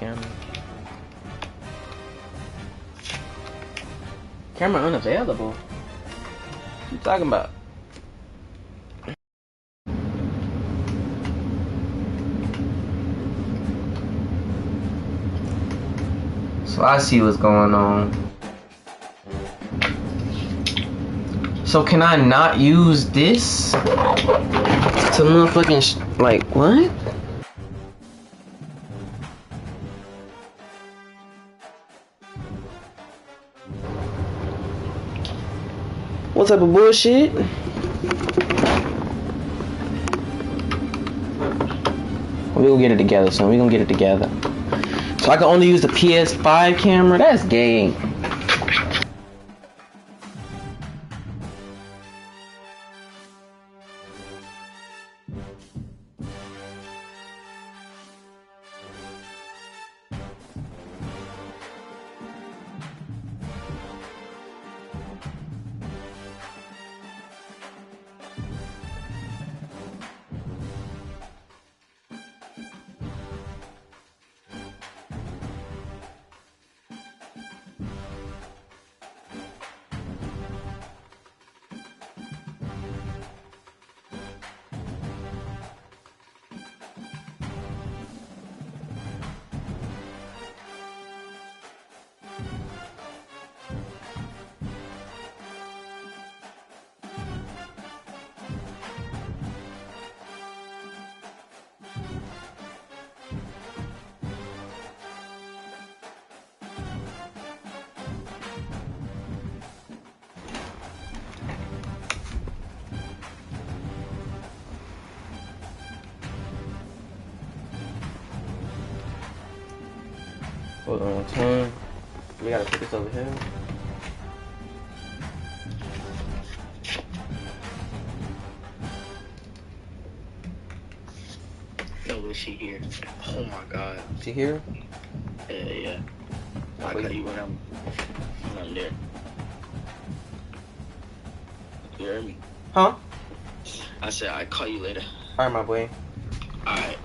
camera. Camera unavailable. What you talking about? So I see what's going on. So can I not use this to motherfucking like what? What type of bullshit? We gonna get it together, son. We gonna get it together. So I can only use the PS5 camera? That's gay. Hold on, turn. We gotta put this over here. No, she here. Oh my god. She here? Yeah. I'll call you when I'm there. You heard me? Huh? I said I'll call you later. Alright, my boy. Alright.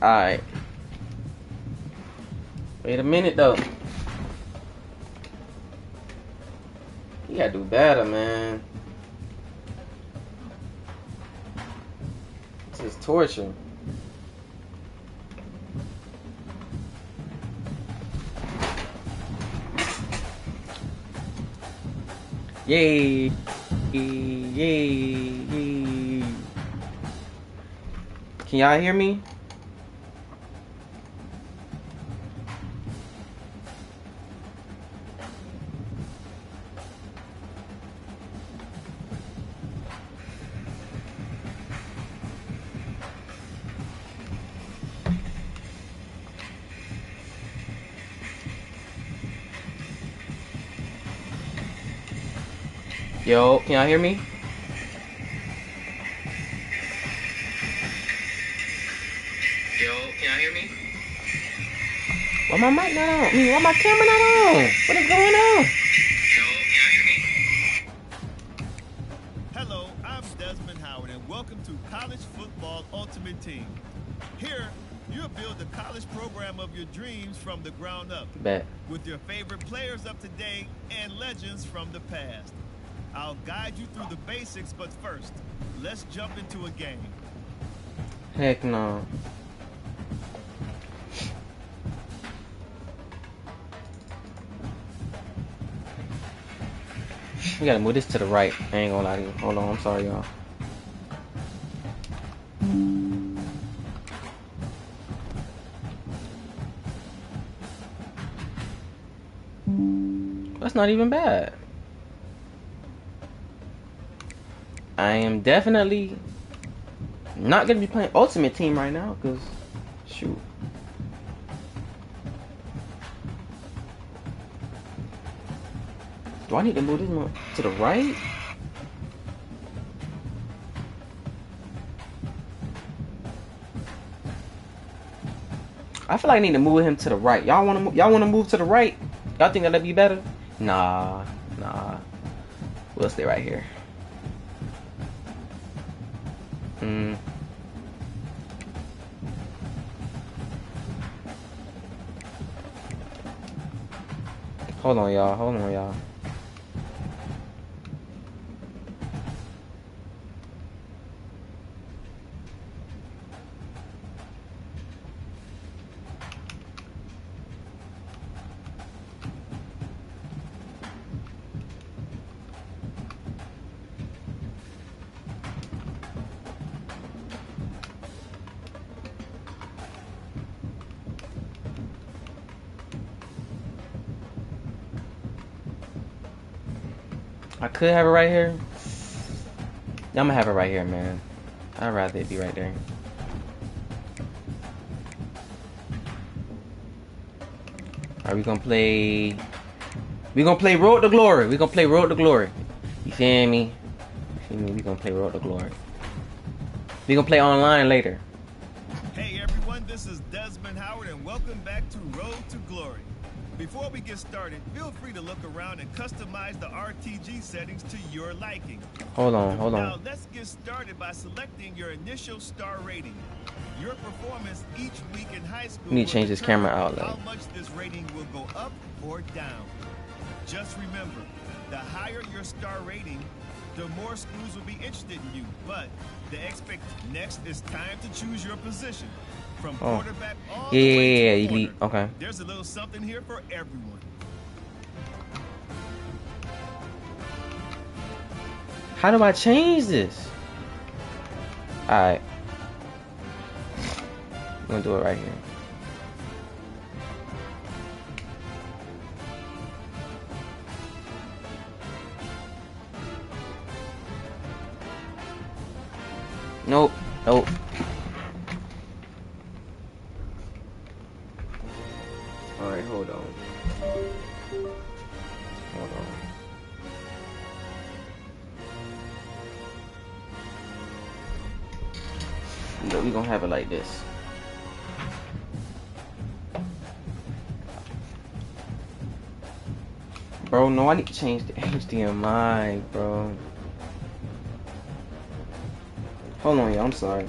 Alright. Wait a minute though. You gotta do better, man. This is torture. Yay. Yay. Can y'all hear me? Yo, can y'all hear me? Yo, can y'all hear me? Why my mic not on? Why my camera not on? What is going on? Yo, can y'all hear me? Hello, I'm Desmond Howard, and welcome to College Football Ultimate Team. Here, you'll build the college program of your dreams from the ground up. Bet. With your favorite players up to date and legends from the past. I'll guide you through the basics, but first, let's jump into a game. Heck no. We gotta move this to the right. I ain't gonna lie to you. Hold on, I'm sorry, y'all. That's not even bad. I am definitely not gonna be playing Ultimate Team right now, cause shoot. Do I need to move this one to the right? I feel like I need to move him to the right. Y'all wanna move to the right? Y'all think that'd be better? Nah, Nah. We'll stay right here. Hold on, y'all. Hold on, y'all. I could have it right here. Yeah, I'm gonna have it right here, man. I'd rather it be right there. Alright, we gonna play Road to Glory. We gonna play Road to Glory. You feel me? We gonna play Road to Glory. We gonna play online later. Hey everyone, this is Desmond Howard and welcome back to Road to Glory. Before we get started, feel free to look around and customize the RTG settings to your liking. Hold on. Now let's get started by selecting your initial star rating. Your performance each week in high school We need to change this camera determine outlet. how much this rating will go up or down. Just remember, the higher your star rating, the more schools will be interested in you. But next is time to choose your position. From quarterback all the way to elite. Okay. There's a little something here for everyone. How do I change this? Alright. I'm gonna do it right here. Nope. Alright, hold on. We're gonna have it like this. Bro, no, I need to change the HDMI, bro. Hold on, y'all, I'm sorry.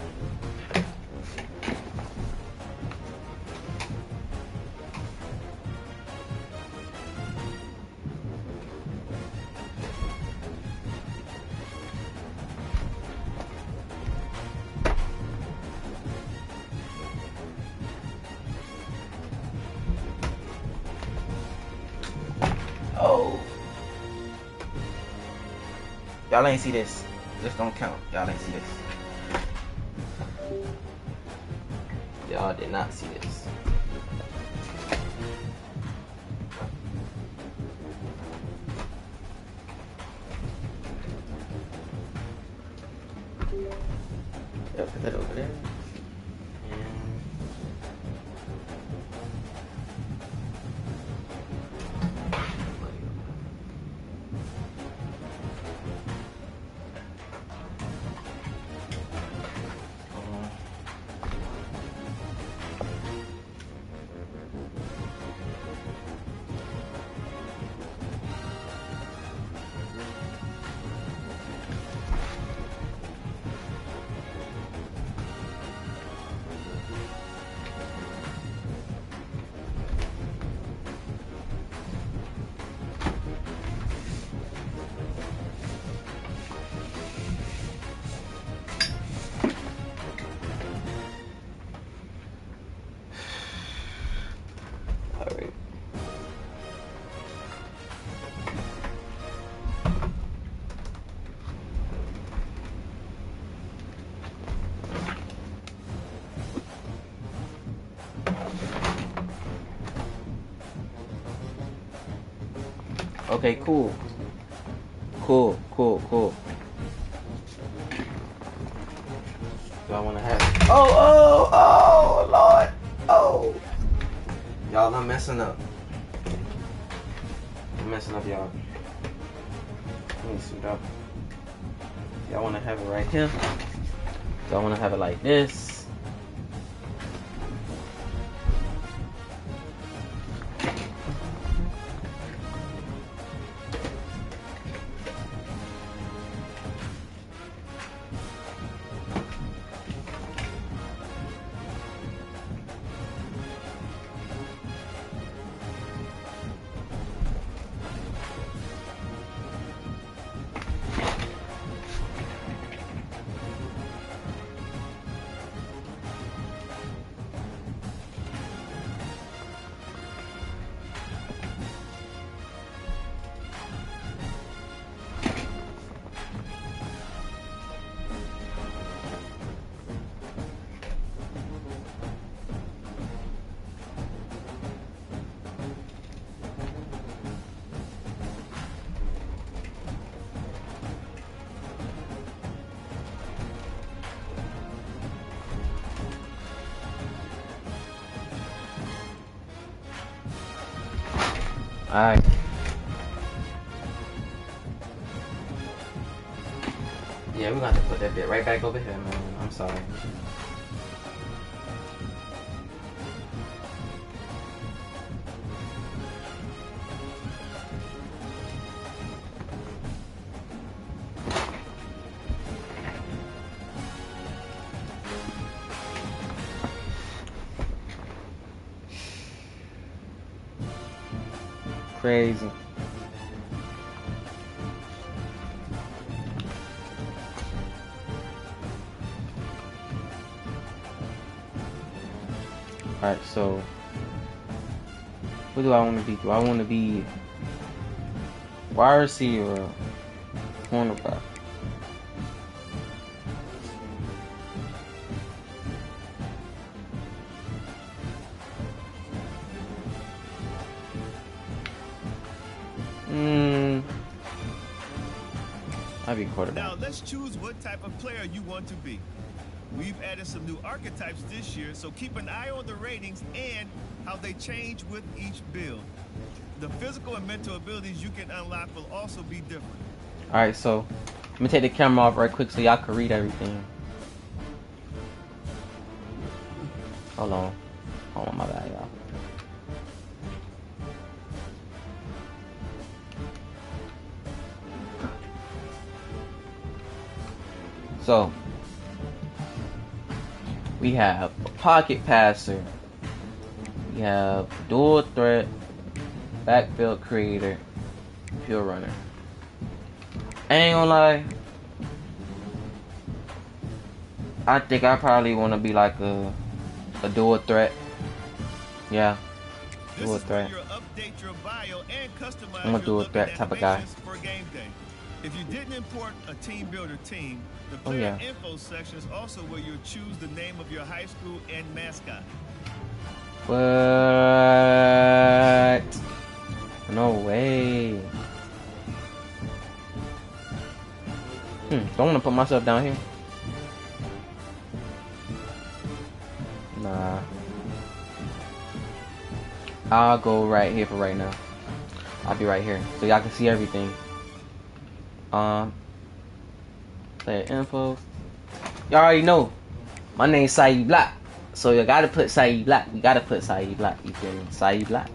Oh. Y'all ain't see this. This don't count. Y'all ain't see this. Y'all did not see this. Yep, put that over there. Okay, cool. Y'all wanna have it? Oh, Lord. Oh. Y'all, I'm messing up. Y'all. Let me suit up. Y'all wanna have it right here? Y'all wanna have it like this? Alright. Yeah, we're gonna have to put that bit right back over here, man. I'm sorry. Crazy. Alright, so what do I want to be? Do I want to be wide receiver or cornerback? I'd be quarterback. Now let's choose what type of player you want to be. We've added some new archetypes this year, so keep an eye on the ratings and how they change with each build. The physical and mental abilities you can unlock will also be different. Alright, so I'm gonna take the camera off right quick so y'all can read everything. Hold on. Hold on, my bad, y'all. So we have a pocket passer, we have dual threat, backfield creator, pure runner. I ain't gonna lie, I think I probably want to be like a dual threat. Yeah, dual threat. I'm a dual threat type of guy. For game day. If you didn't import a team builder team, the player info section is also where you'll choose the name of your high school and mascot. What? No way. Don't want to put myself down here. Nah. I'll go right here for right now. I'll be right here so y'all can see everything. Player info. Y'all already know my name's Saeed Black, so you gotta put Saeed Black. We gotta put Saeed Black. You feel me? Saeed Black.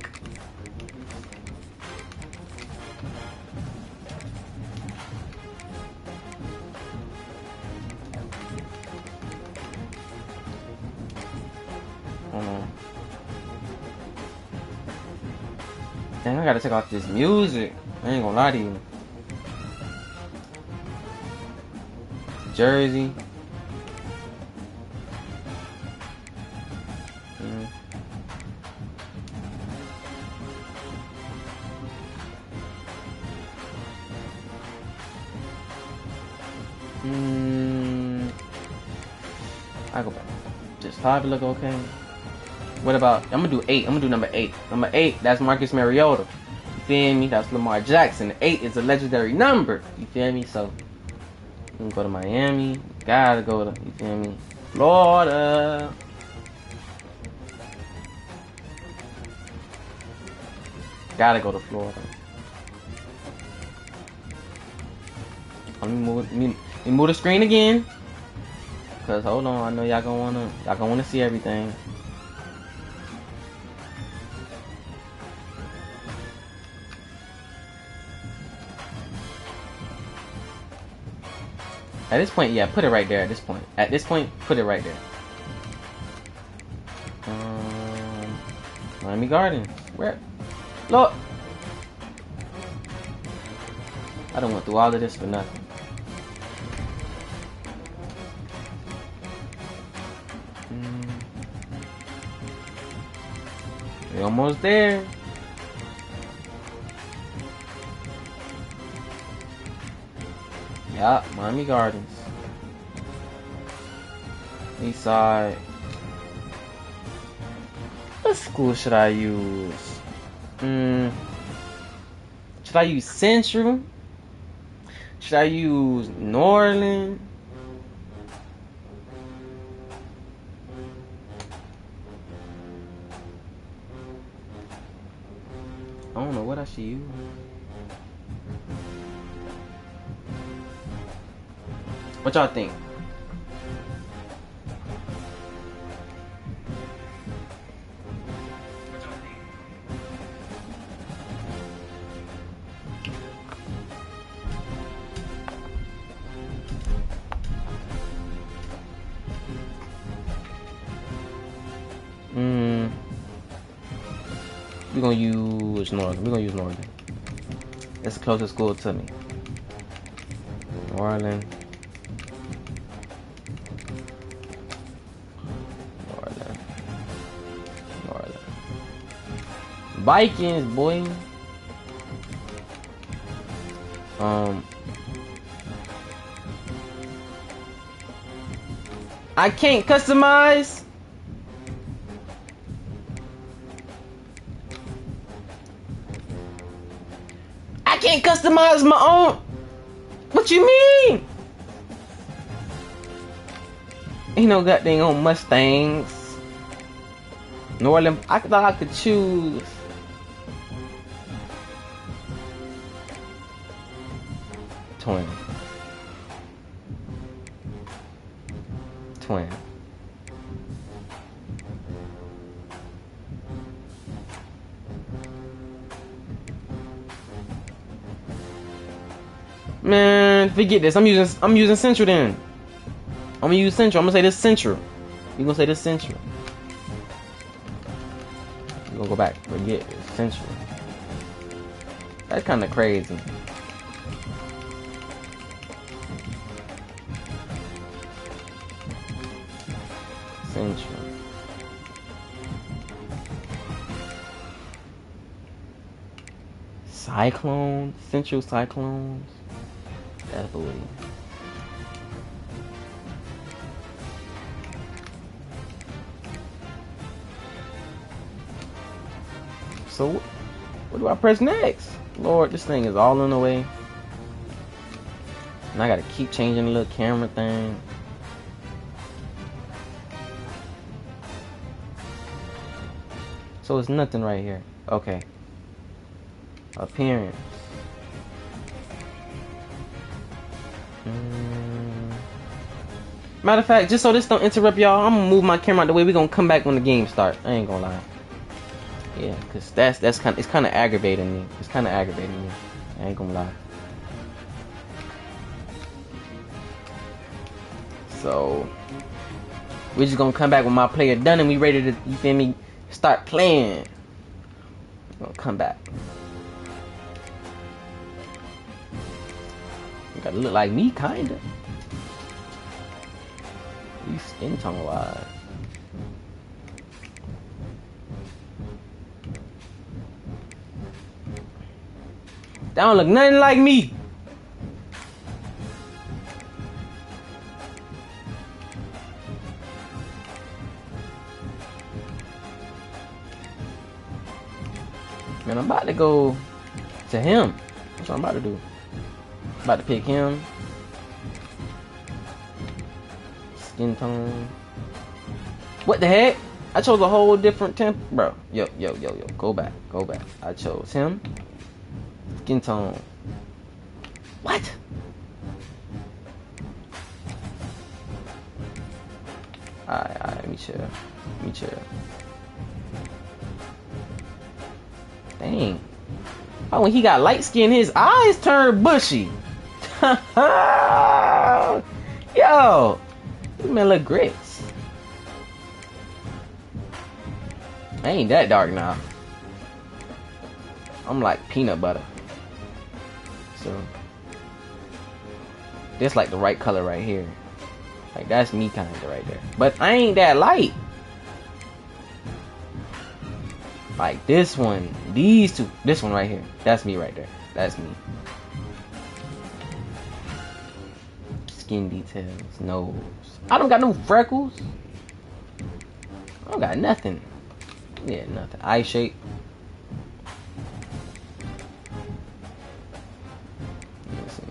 Dang, I gotta take off this music. I ain't gonna lie to you. Jersey. I go back. Just 5 look okay. What about, I'm gonna do 8. I'm gonna do number 8. Number 8, that's Marcus Mariota. You feel me? That's Lamar Jackson. 8 is a legendary number. You feel me? So you can go to Miami. Gotta go to, you feel me? Florida. Gotta go to Florida. Let me move the screen again. Cause hold on, I know y'all gonna wanna see everything. At this point, yeah, put it right there. At this point, put it right there. Miami Gardens. Where? Look. I don't went through all of this for nothing. We're almost there. Yeah, Miami Gardens. East side. What school should I use? Should I use Central? Should I use Norland? I don't know what I should use. What y'all think? We're gonna use Northern. We're gonna use Northern. That's the closest school to me. Northern. Vikings, boy. I can't customize. I can't customize my own. What you mean? Ain't no goddamn on Mustangs. New Orleans. I thought I could choose. Twin. Man, forget this. I'm using Central then. I'm gonna use Central. I'm gonna say this Central. You gonna say this Central? You gonna go back? Forget it. Central. That's kind of crazy. Central. Cyclones. Central Cyclones. That's believe. So, what do I press next? Lord, this thing is all in the way. And I gotta keep changing the little camera thing. So it's nothing right here. Okay. Appearance. Matter of fact, just so this don't interrupt y'all, I'm gonna move my camera out the way. We're gonna come back when the game starts. I ain't gonna lie. Yeah, cause that's kind of aggravating me. It's kind of aggravating me. I ain't gonna lie. So we're just gonna come back when my player done and we ready to, you feel me, start playing. We're gonna come back. You gotta look like me, kinda. You skin tone wise. That don't look nothing like me. Man, I'm about to go to him. That's what I'm about to do. I'm about to pick him. Skin tone. What the heck? I chose a whole different temp, bro. Yo. Go back. I chose him. Skin tone. What? Alright, let me chill. Dang. Oh, when he got light skin, his eyes turned bushy. Yo, this man look grits. I ain't that dark now. I'm like peanut butter. So this like the right color right here. Like that's me kind of right there. But I ain't that light. Like this one, these two, this one right here. That's me right there. That's me. Skin details, nose. I don't got no freckles. I don't got nothing. Yeah, nothing. Eye shape. Let's see.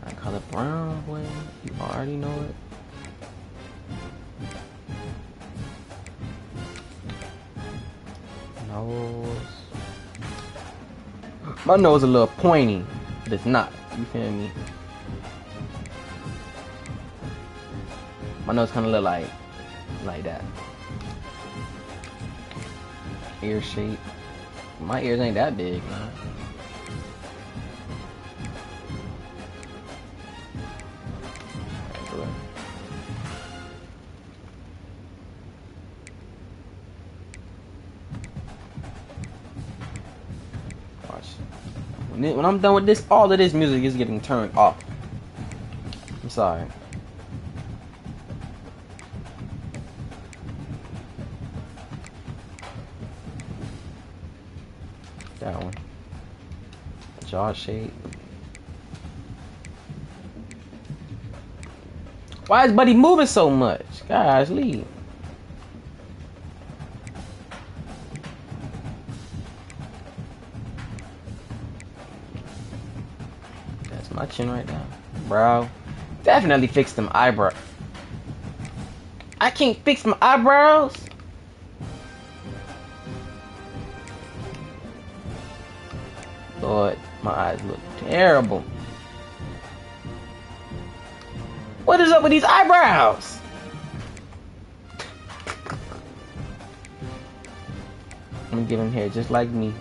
I color brown, boy. You already know it. nose. My nose a little pointy, but it's not. You feel me? My nose kind of look like that. Ear shape. My ears ain't that big, man. Watch. When I'm done with this, all of this music is getting turned off. I'm sorry. That one. Jaw shape. Why is Buddy moving so much? Guys, leave. That's my chin right now. Brow. Definitely fix them eyebrows. I can't fix my eyebrows. Lord, my eyes look terrible. What is up with these eyebrows? I'm gonna get him hair just like me.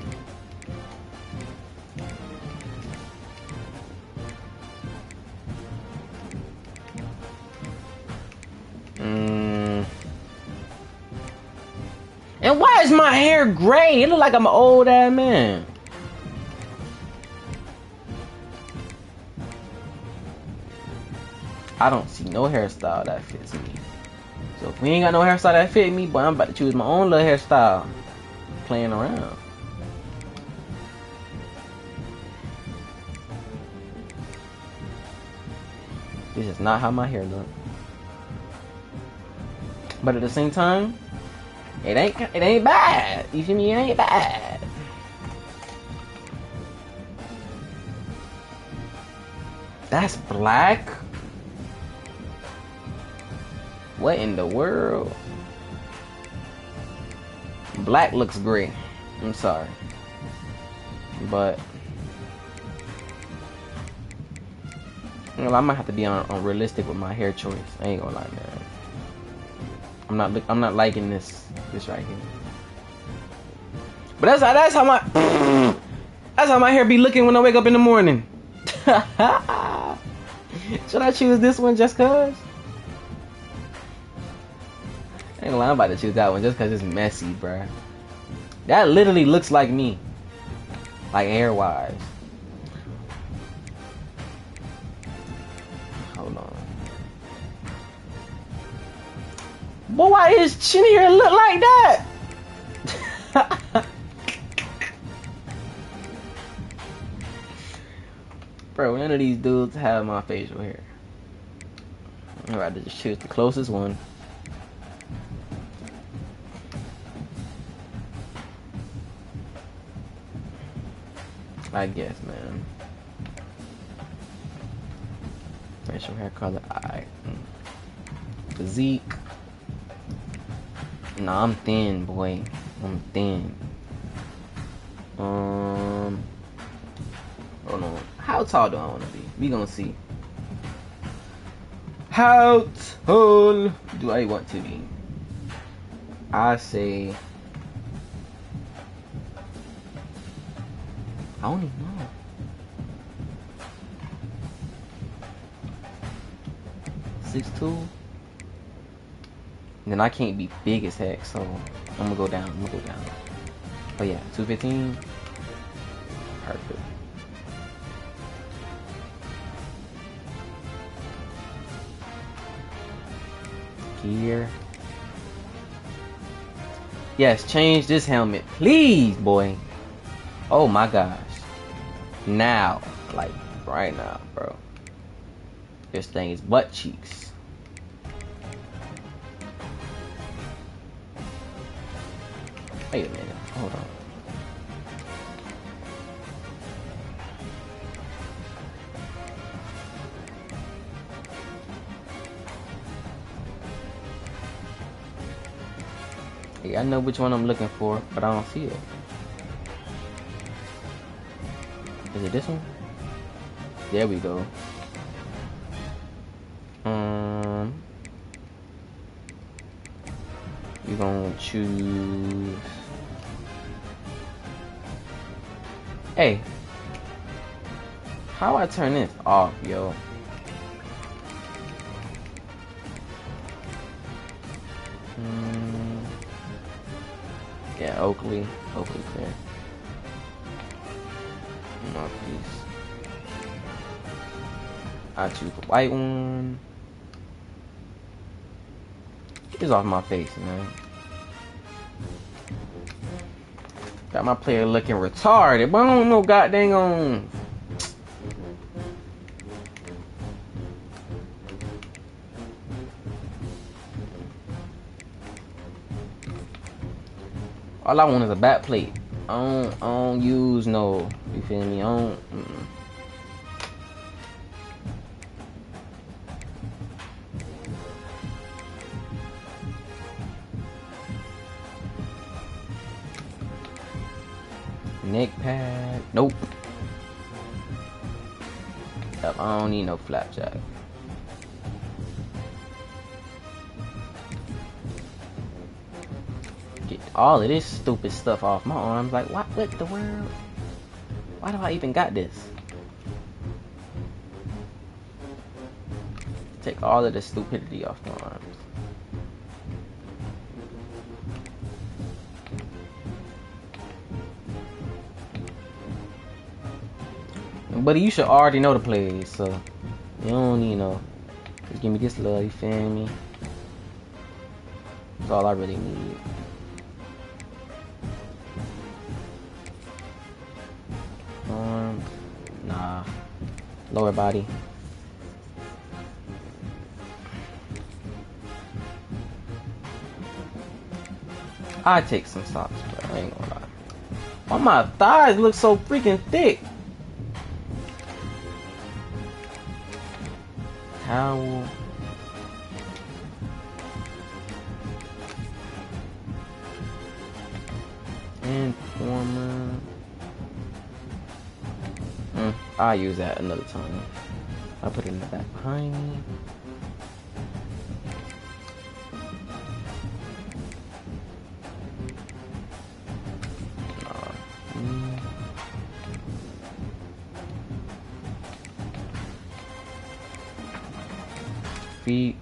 And why is my hair gray? It look like I'm an old ass man. I don't see no hairstyle that fits me. So if we ain't got no hairstyle that fit me, boy, I'm about to choose my own little hairstyle. Playing around. This is not how my hair look. But at the same time, it ain't bad. You feel me? It ain't bad. That's black? What in the world? Black looks gray. I'm sorry. But you know, I might have to be on realistic with my hair choice. I ain't gonna lie, man. I'm not liking this right here. But that's how my hair be looking when I wake up in the morning. Should I choose this one just cause? I ain't gonna lie, I'm about to choose that one just cause it's messy, bruh. That literally looks like me. Like hair wise. Hold on. But why his chin hair look like that? Bro, none of these dudes have my facial hair. I'd rather just choose the closest one. I guess, man. Facial hair color, alright. Physique. Nah, I'm thin, boy. I'm thin. Hold on. How tall do I want to be? We gonna see. How tall do I want to be? I say. I don't even know. $6'2". Then I can't be big as heck, so I'm gonna go down. Oh yeah, 215. Perfect. Gear. Yes, change this helmet, please, boy. Oh my gosh. Now, like right now, bro. This thing is butt cheeks. Wait a minute, hold on. Like, I know which one I'm looking for, but I don't see it. Is it this one? There we go. We're gonna choose. Hey, how I turn this off, yo? Yeah, Oakley clear. No, please. I choose the white one. Get this off my face, man. Got my player looking retarded, but I don't know goddamn on. All I want is a back plate. I don't use no. You feel me? I don't. Neck pad. Nope. Yep, I don't need no flapjack. Get all of this stupid stuff off my arms. Like, what the world? Why do I even got this? Take all of the stupidity off my arms. Buddy, you should already know the plays, so you don't need no. Just give me this love, you feel me? That's all I really need. Arms, nah. Lower body. I take some socks, but I ain't gonna lie. Why my thighs look so freaking thick? Towel. Informer. I'll use that another time. I'll put it in the back behind me. Feet.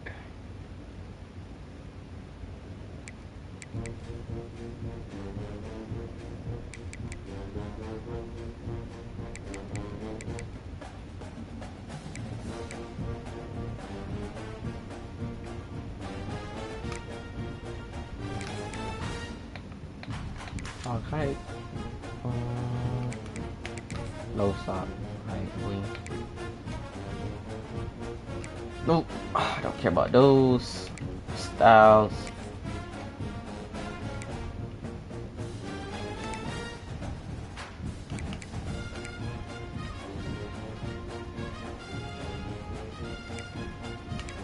Sock height. Low sock height. Wing. Nope, I don't care about those styles.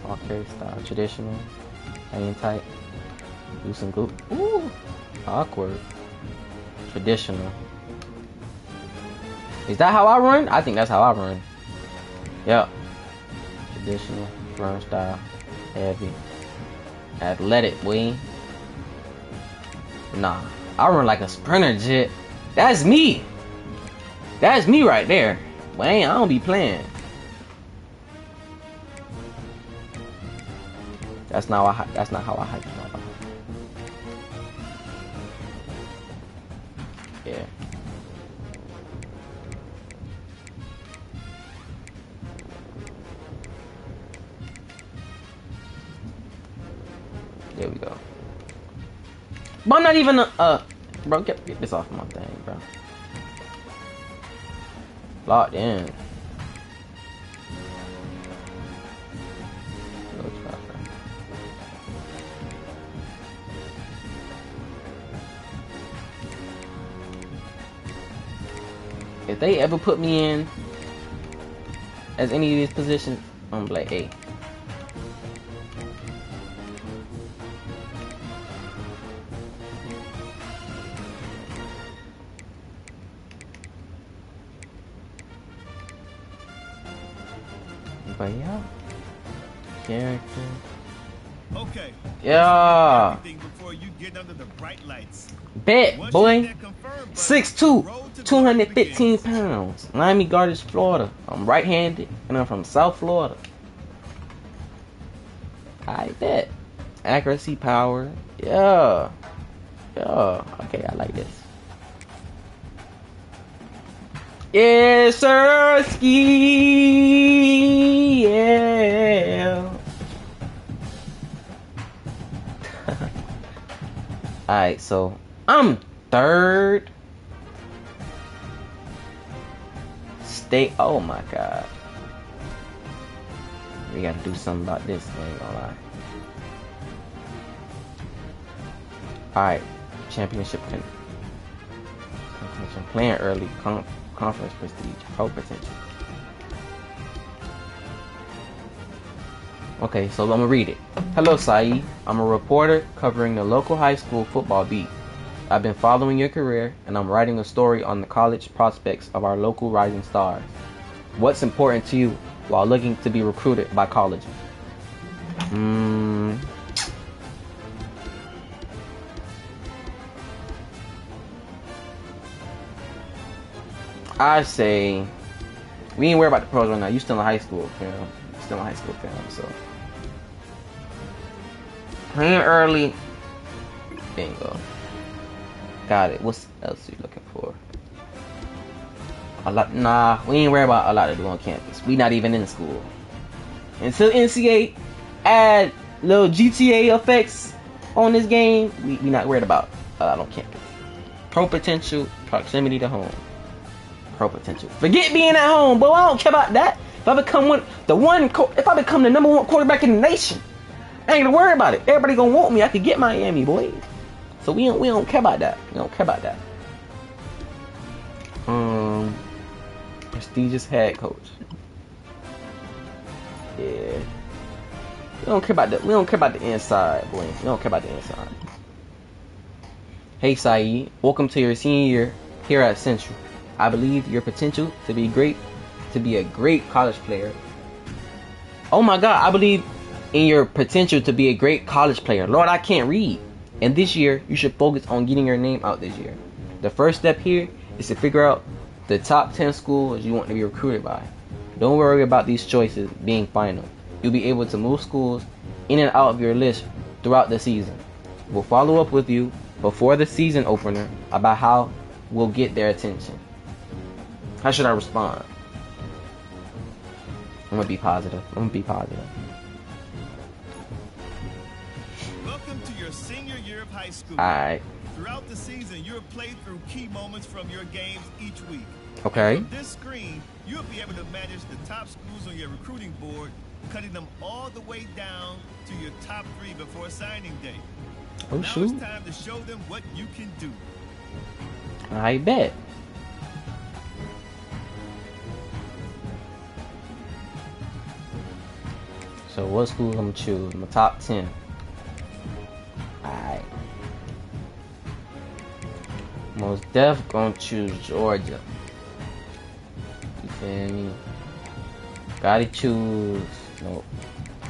Okay, style traditional, hang tight, do some glute. Ooh, awkward. Traditional. Is that how I run? I think that's how I run. Yep. Traditional, run style, heavy, athletic, boy. Nah, I run like a sprinter jet. That's me. That's me right there. But I don't be playing. That's not how I hype my life. Yeah. There we go. But I'm not even bro, get this off my thing, bro. Locked in. If they ever put me in as any of these positions, I'm like, hey. But yeah. Character. Okay. Yeah. Everything before you get under the bright lights. Bet, Once you boy. hit that confirm button, 6'2", the road to glory 215 begins. pounds. Miami Gardens, Florida. I'm right-handed, and I'm from South Florida. I bet. Accuracy, power. Yeah. Yeah. Okay, I like this. Yes, sir. Ski. Yeah. Alright, so I'm third. State. Oh my god. We gotta do something about this. I ain't gonna lie. Alright. Championship contention. Playing early. Conference prestige. Pro potential. Okay, so I'm gonna read it. Hello, Saeed. I'm a reporter covering the local high school football beat. I've been following your career, and I'm writing a story on the college prospects of our local rising stars. What's important to you while looking to be recruited by colleges? I say we ain't worried about the pros right now. You still in high school, fam. Still in high school, fam. So playing early. Bingo. Got it. What else are you looking for? A lot. Nah, we ain't worried about a lot to do on campus. We not even in school. Until NCAA add little GTA effects on this game, we not worried about a lot on campus. Pro potential, proximity to home. Pro potential. Forget being at home, but I don't care about that. If I become if I become the number one quarterback in the nation, I ain't gonna worry about it. Everybody gonna want me. I could get Miami, boy. So we don't care about that. We don't care about that. Prestigious head coach. Yeah. We don't care about the inside, boy. We don't care about the inside. Hey Saeed, welcome to your senior year here at Central. I believe your potential to be a great college player. Oh my God, I believe in your potential to be a great college player. Lord, I can't read. And this year, you should focus on getting your name out this year. The first step here is to figure out the top 10 schools you want to be recruited by. Don't worry about these choices being final. You'll be able to move schools in and out of your list throughout the season. We'll follow up with you before the season opener about how we'll get their attention. How should I respond? I'm gonna be positive. Welcome to your senior year of high school. Alright. Throughout the season, you'll play through key moments from your games each week. Okay. From this screen, you'll be able to manage the top schools on your recruiting board, cutting them all the way down to your top 3 before signing day. Oh, now shoot. it's time to show them what you can do. I bet. So what school I'm gonna choose? My top 10. Alright. Most def gonna choose Georgia. You feel me? Gotta choose. Nope.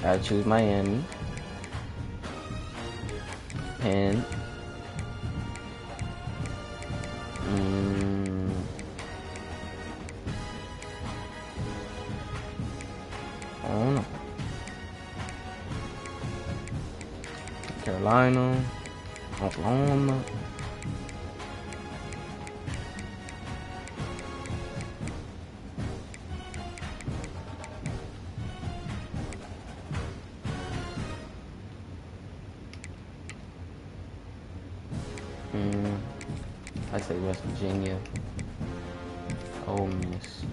Gotta choose Miami. Penn. I don't know. Carolina, Oklahoma. I say West Virginia, Ole Miss,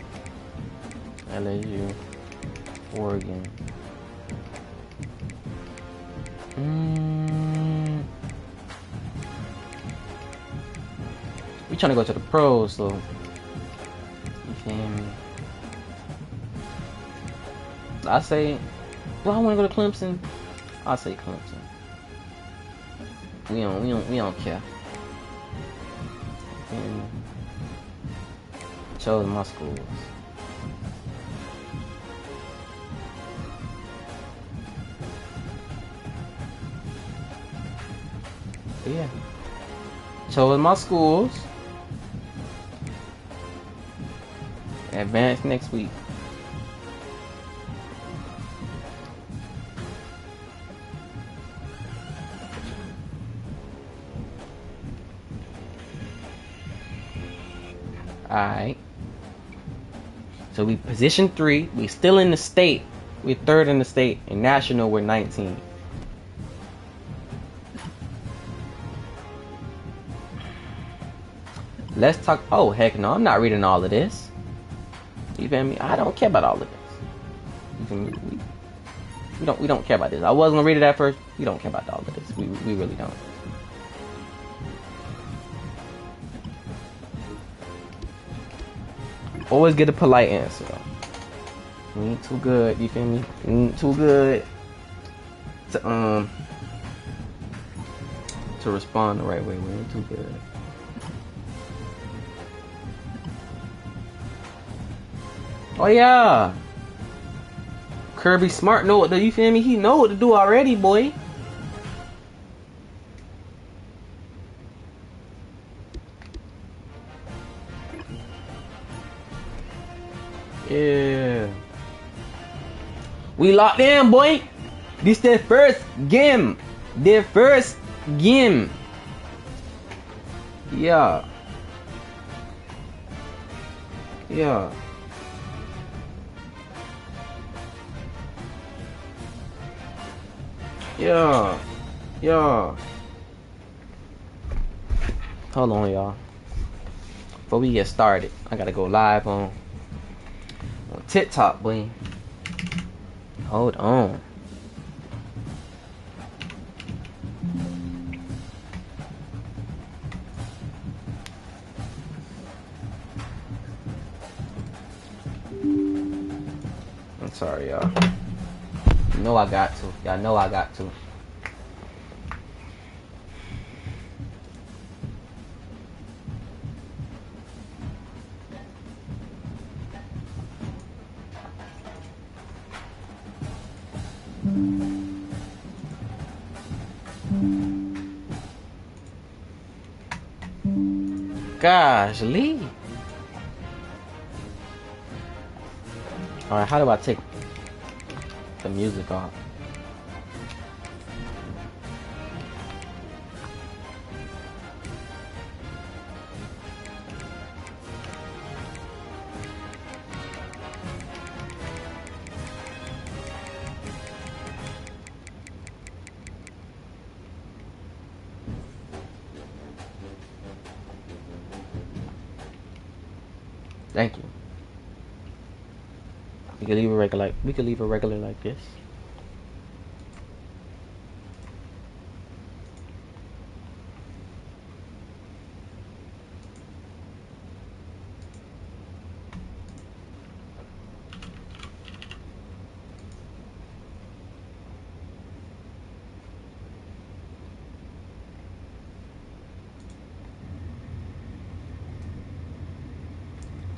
LSU, Oregon. We trying to go to the pros, so you feel me? I say, well, I want to go to Clemson. I say Clemson. We don't care. Chose my schools. But yeah. Chose my schools. Advance next week. Alright. So we position 3. We still in the state. We're 3rd in the state. In national, we're 19. Let's talk. Oh, heck no. I'm not reading all of this. You feel me? I don't care about all of this. You feel me? We don't care about this. I was going to read it at first. We don't care about all of this. We really don't. Always get a polite answer though. We ain't too good, you feel me? We ain't too good to respond the right way. We ain't too good. Oh yeah. Kirby Smart know what to do, you feel me? He know what to do already, boy. Yeah. We locked in, boy. This their first game. Their first game. Yeah. Yeah. Yeah. Yeah. Hold on, y'all. Before we get started, I gotta go live on TikTok, boy. Hold on. I'm sorry, y'all. You know I got to. Y'all know I got to. Gosh, Lee. Alright, how do I take the music off? Thank you. We could leave it regular like this.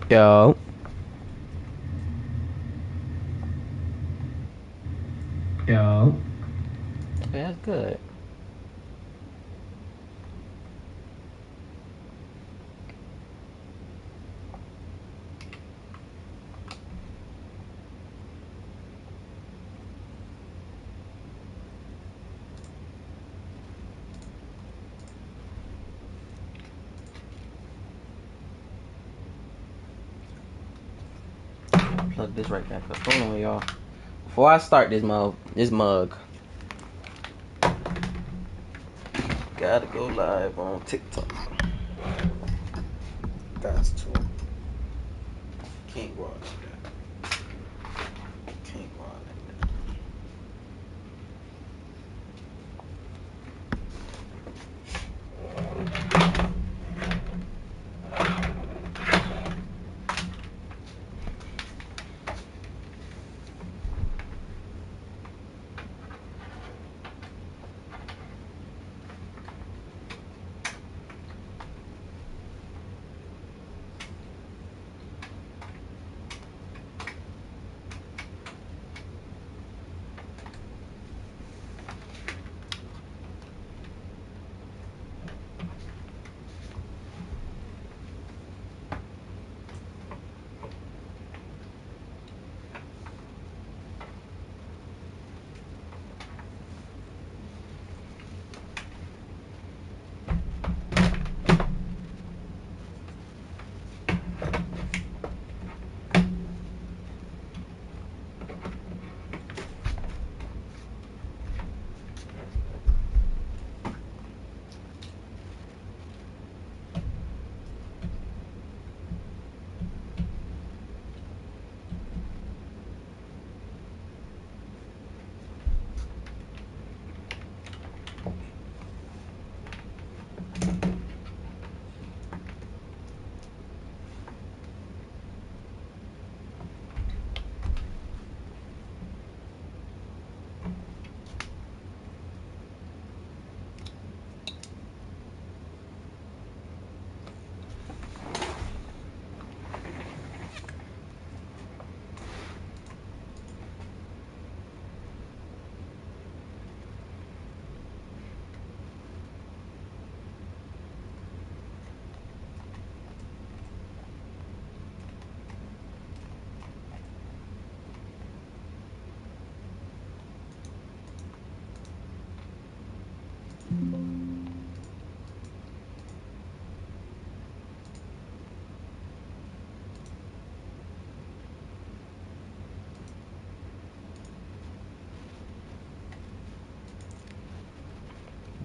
Yo. Yo. That's good. Plug this right back up. Hold on, y'all. Before I start this mug, gotta go live on TikTok. That's too. Can't go out like that. Can't go out like that.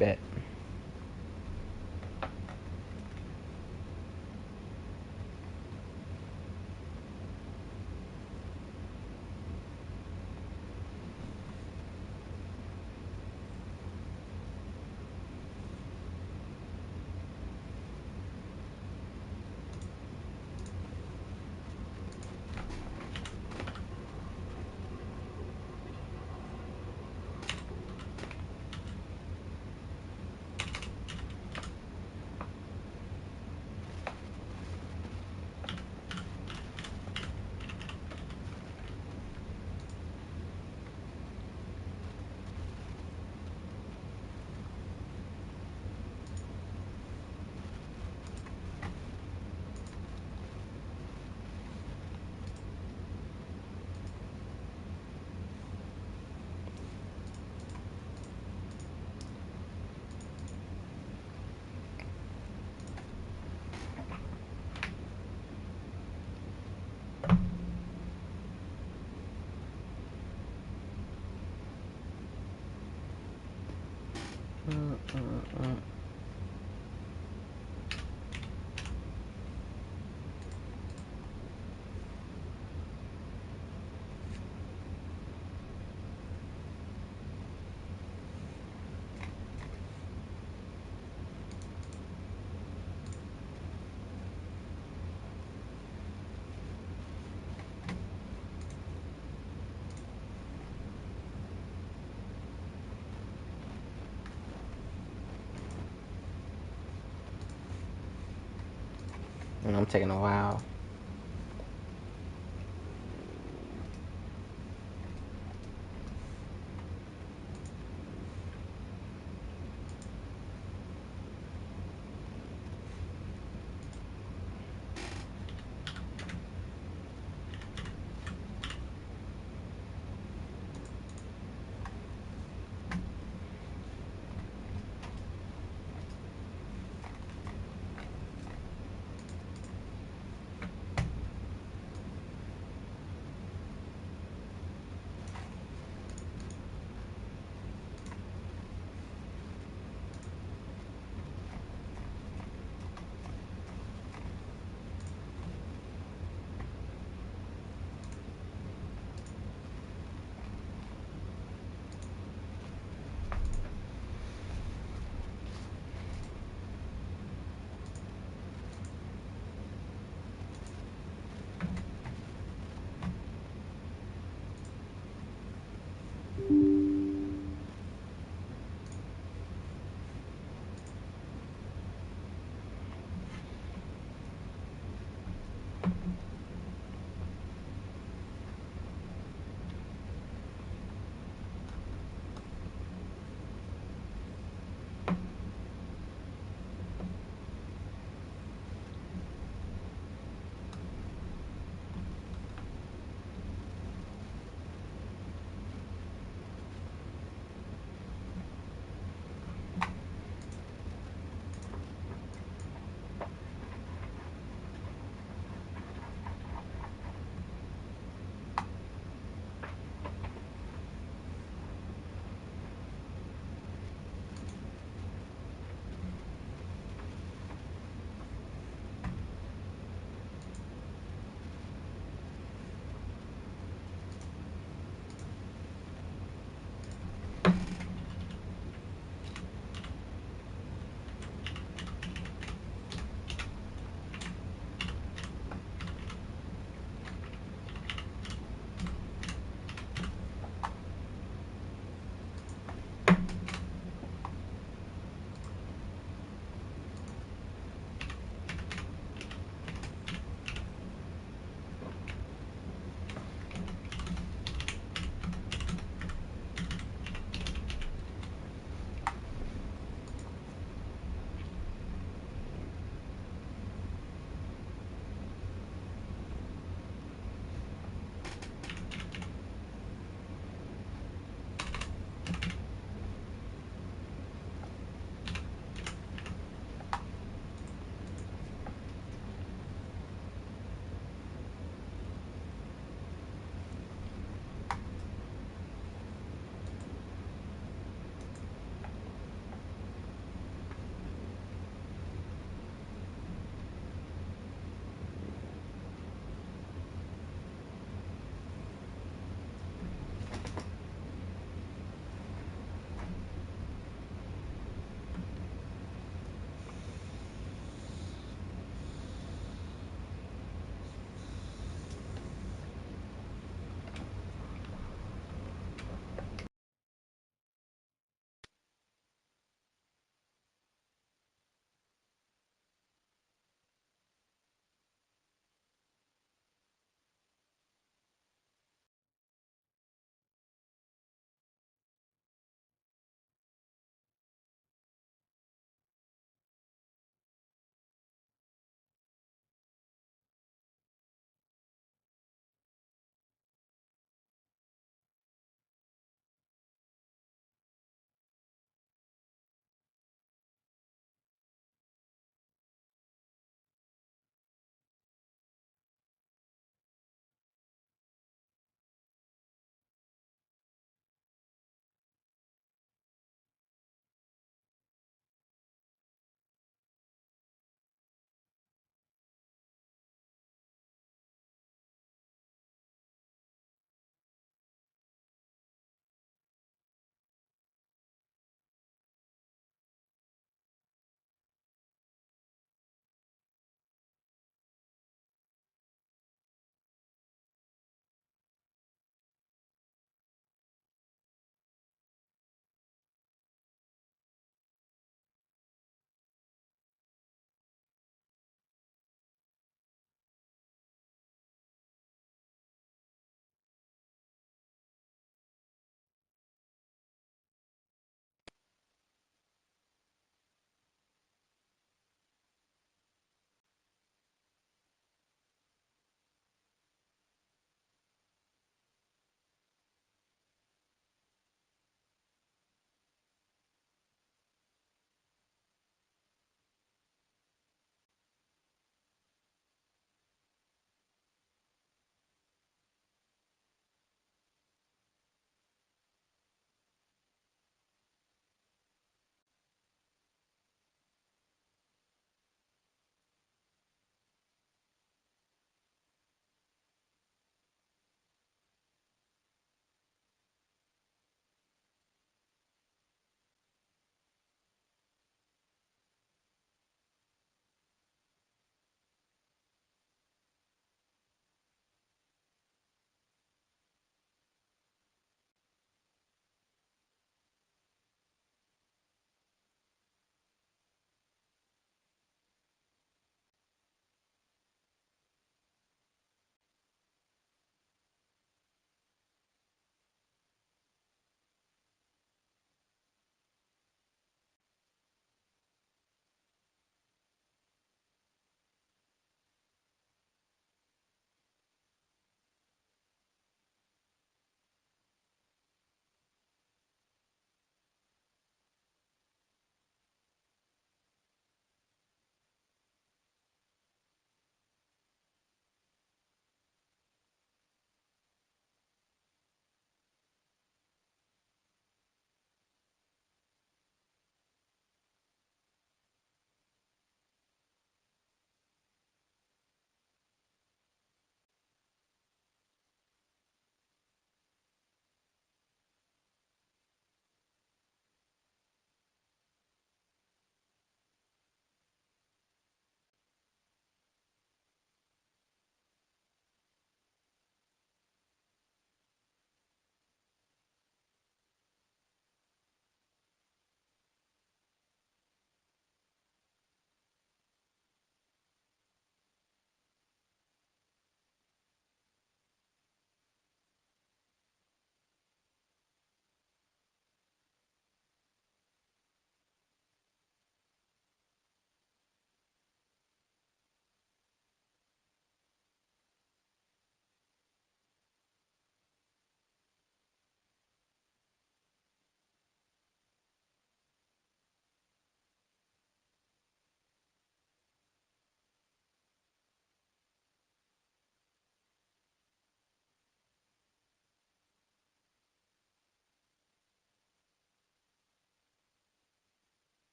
Bet. And I'm taking a while.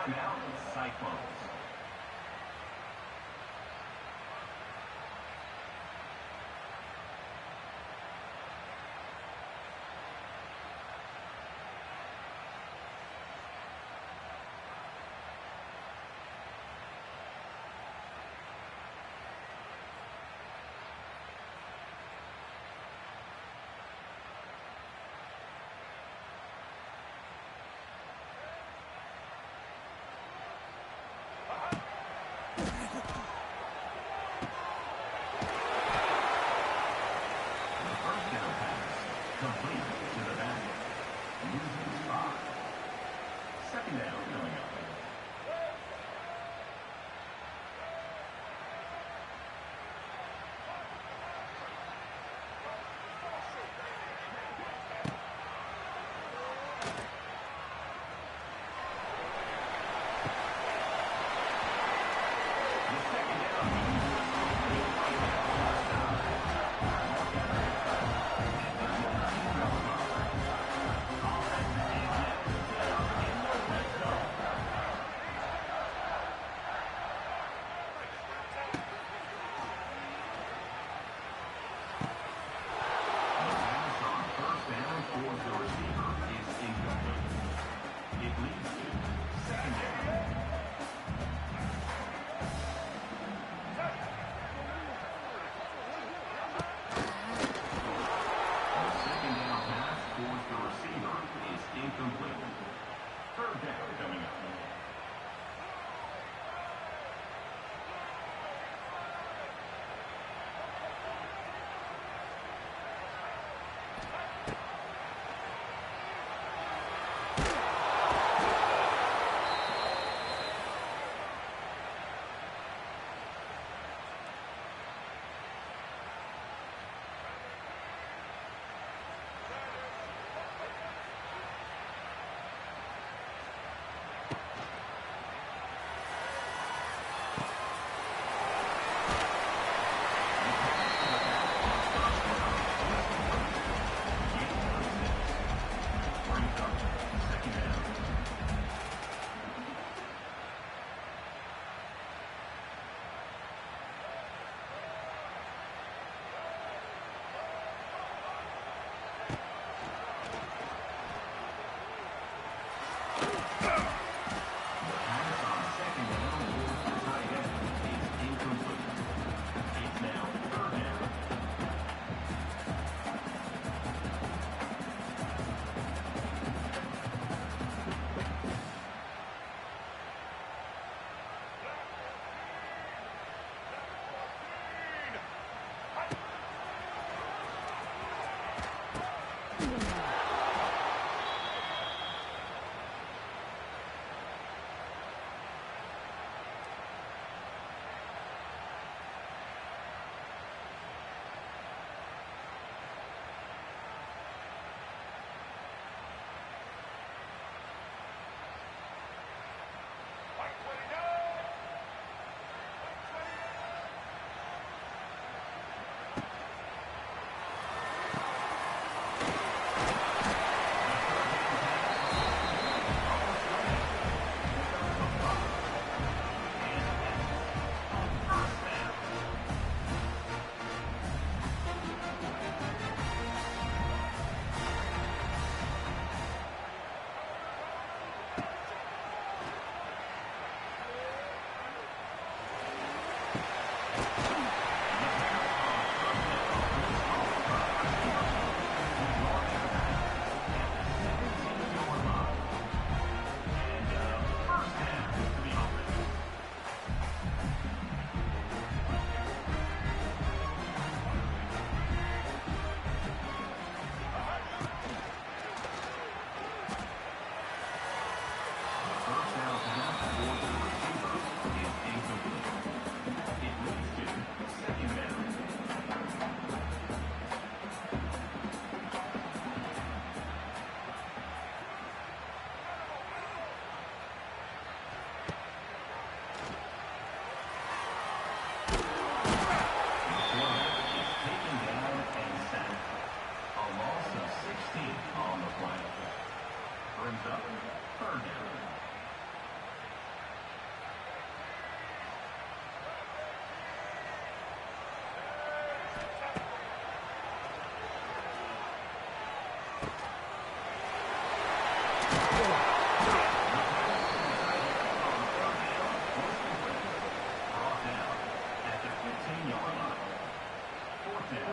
Timeout, Cyclones.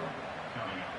coming up.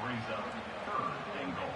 Brings up third and goal.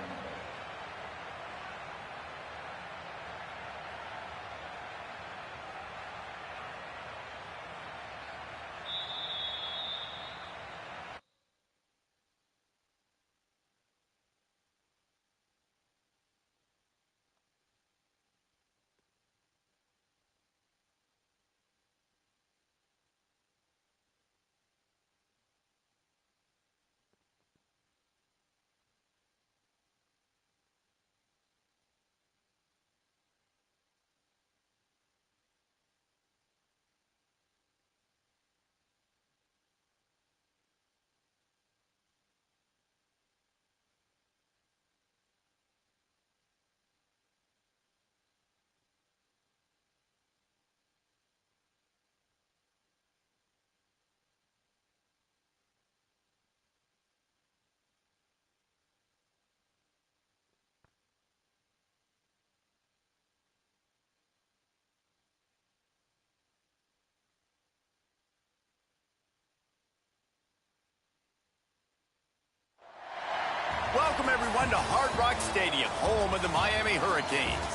Welcome, everyone, to Hard Rock Stadium, home of the Miami Hurricanes.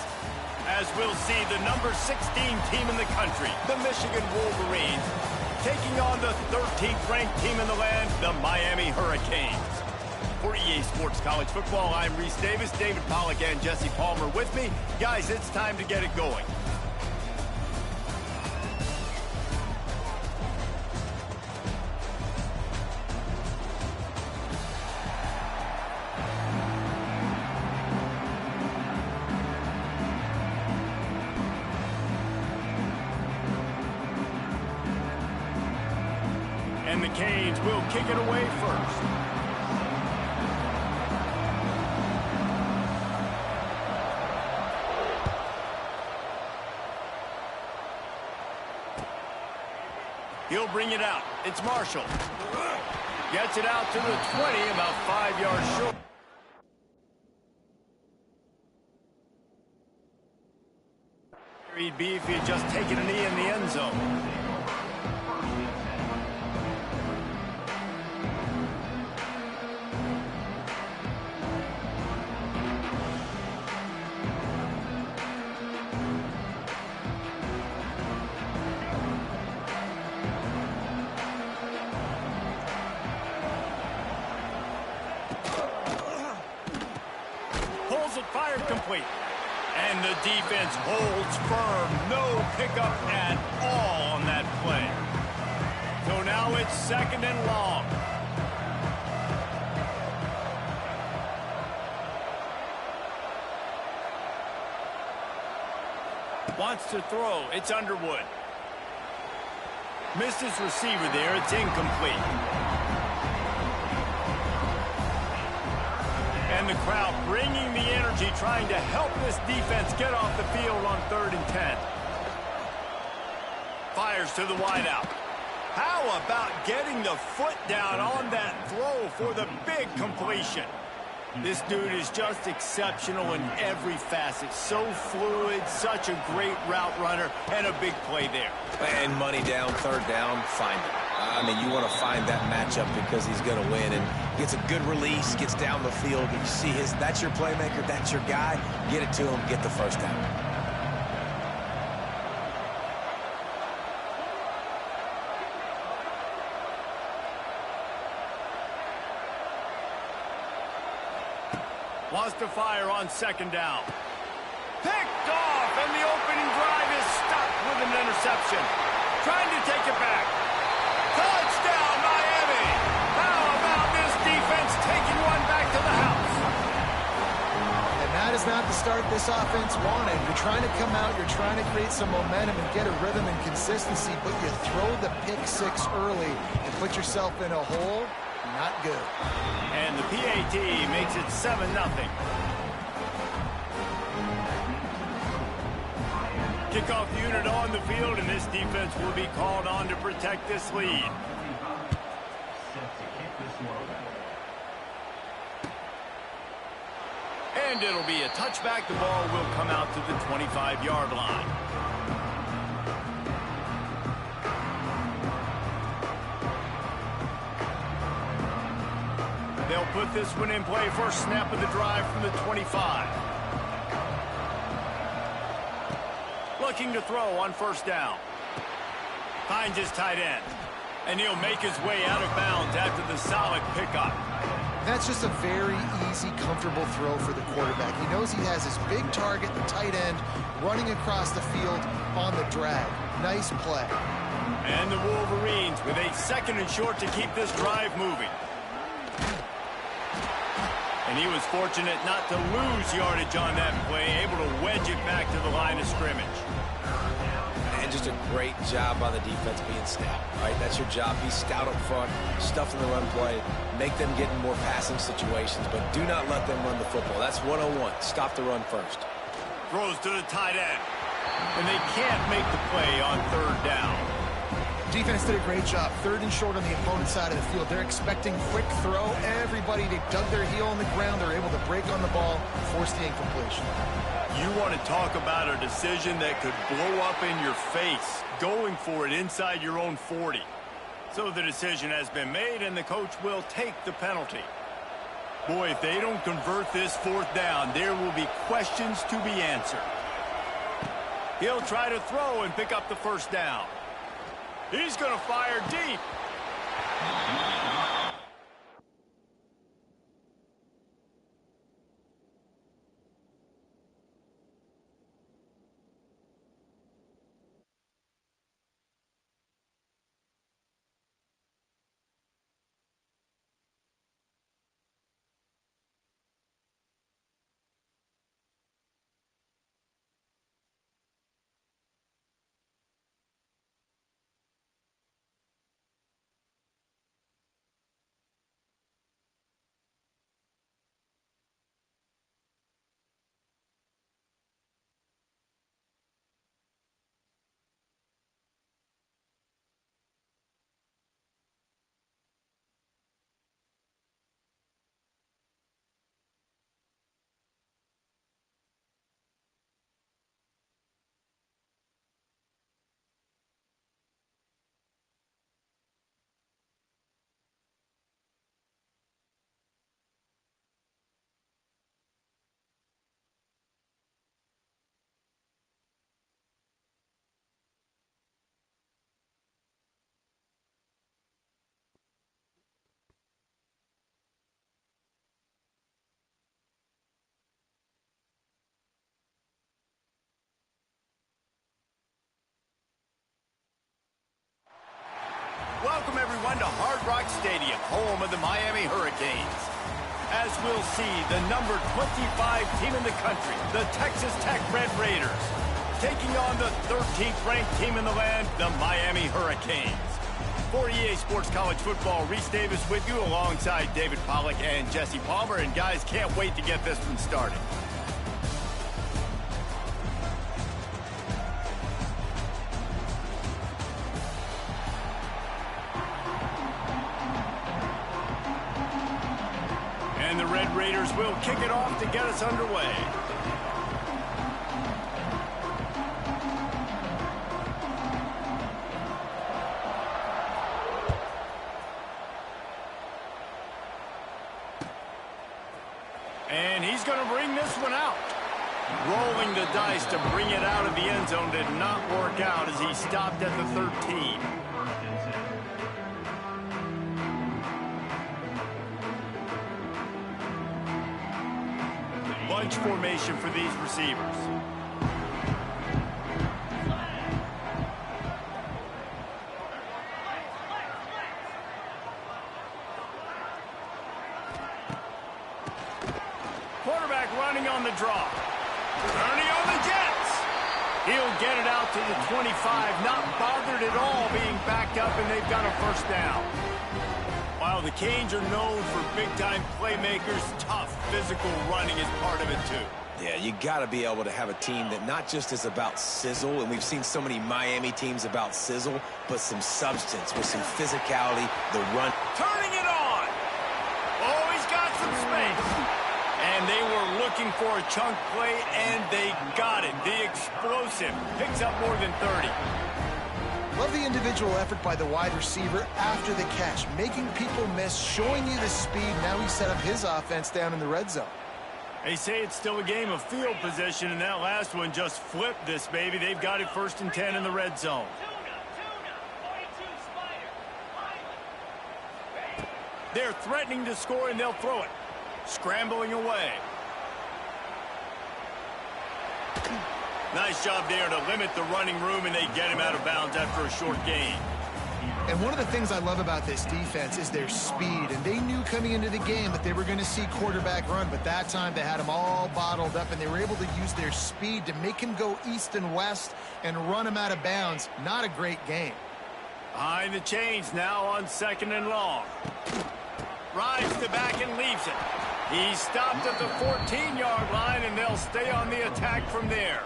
As we'll see, the number 16 team in the country, the Michigan Wolverines, taking on the 13th ranked team in the land, the Miami Hurricanes. For EA Sports College Football, I'm Reese Davis, David Pollack, and Jesse Palmer with me. Guys, it's time to get it going. And the Canes will kick it away first. He'll bring it out. It's Marshall. Gets it out to the 20, about 5 yards short. He'd be if he had just taken a knee in the end zone. Fired complete. And the defense holds firm. No pickup at all on that play. So now it's second and long. Wants to throw. It's Underwood. Missed his receiver there. It's incomplete. And the crowd bringing the energy, trying to help this defense get off the field on 3rd and 10. Fires to the wideout. How about getting the foot down on that throw for the big completion? This dude is just exceptional in every facet. So fluid, such a great route runner, and a big play there. And money down, 3rd down, find it. I mean, you want to find that matchup because he's going to win. And gets a good release, gets down the field. You see that's your playmaker, that's your guy. Get it to him, get the first down. Wants to fire on second down. Picked off, and the opening drive is stopped with an interception. Trying to take it back. Touchdown, Miami! How about this defense taking one back to the house? And that is not the start this offense wanted. You're trying to come out, you're trying to create some momentum and get a rhythm and consistency, but you throw the pick six early and put yourself in a hole. Not good. And the PAT makes it 7-0. Kickoff unit on the field, and this defense will be called on to protect this lead. And it'll be a touchback. The ball will come out to the 25-yard line. They'll put this one in play. First snap of the drive from the 25. Looking to throw on first down. Finds his tight end. And he'll make his way out of bounds after the solid pickup. That's just a very easy, comfortable throw for the quarterback. He knows he has his big target, the tight end, running across the field on the drag. Nice play. And the Wolverines with a 2nd and short to keep this drive moving. And he was fortunate not to lose yardage on that play, able to wedge it back to the line of scrimmage. And just a great job by the defense being stout, right? That's your job. Be stout up front, stuff in the run play, make them get in more passing situations, but do not let them run the football. That's 101. Stop the run first. Throws to the tight end. And they can't make the play on third down. Defense did a great job. 3rd and short on the opponent's side of the field. They're expecting quick throw. Everybody, they dug their heel on the ground. They're able to break on the ball, force the incompletion. You want to talk about a decision that could blow up in your face, going for it inside your own 40. So the decision has been made, and the coach will take the penalty. Boy, if they don't convert this 4th down, there will be questions to be answered. He'll try to throw and pick up the first down. He's going to fire deep. Welcome, everyone, to Hard Rock Stadium, home of the Miami Hurricanes. As we'll see, the number 25 team in the country, the Texas Tech Red Raiders, taking on the 13th-ranked team in the land, the Miami Hurricanes. For EA Sports College Football, Reese Davis with you alongside David Pollack and Jesse Palmer. And guys, can't wait to get this one started. And the Red Raiders will kick it off to get us underway. And he's going to bring this one out. Rolling the dice to bring it out of the end zone did not work out as he stopped at the 13. bunch formation for these receivers. Quarterback running on the draw. Turning on the Jets. He'll get it out to the 25, not bothered at all being backed up, and they've got a first down. While the Canes are known for big-time playmakers, tough physical running is part of it too. Yeah, you got to be able to have a team that not just is about sizzle, and we've seen so many Miami teams about sizzle, but some substance with some physicality, the run. Turning it on. Oh, he's got some space. And they were looking for a chunk play, and they got it. The explosive picks up more than 30. Love the individual effort by the wide receiver after the catch, making people miss, showing you the speed. Now he set up his offense down in the red zone. They say it's still a game of field position, and that last one just flipped this baby. They've got it 1st and 10 in the red zone. They're threatening to score, and they'll throw it. Scrambling away. Nice job there to limit the running room, and they get him out of bounds after a short gain. And one of the things I love about this defense is their speed. And they knew coming into the game that they were going to see quarterback run, but that time they had him all bottled up, and they were able to use their speed to make him go east and west and run him out of bounds. Not a great game. Behind the chains now on 2nd and long. Rides the back and leaves it. He stopped at the 14-yard line, and they'll stay on the attack from there.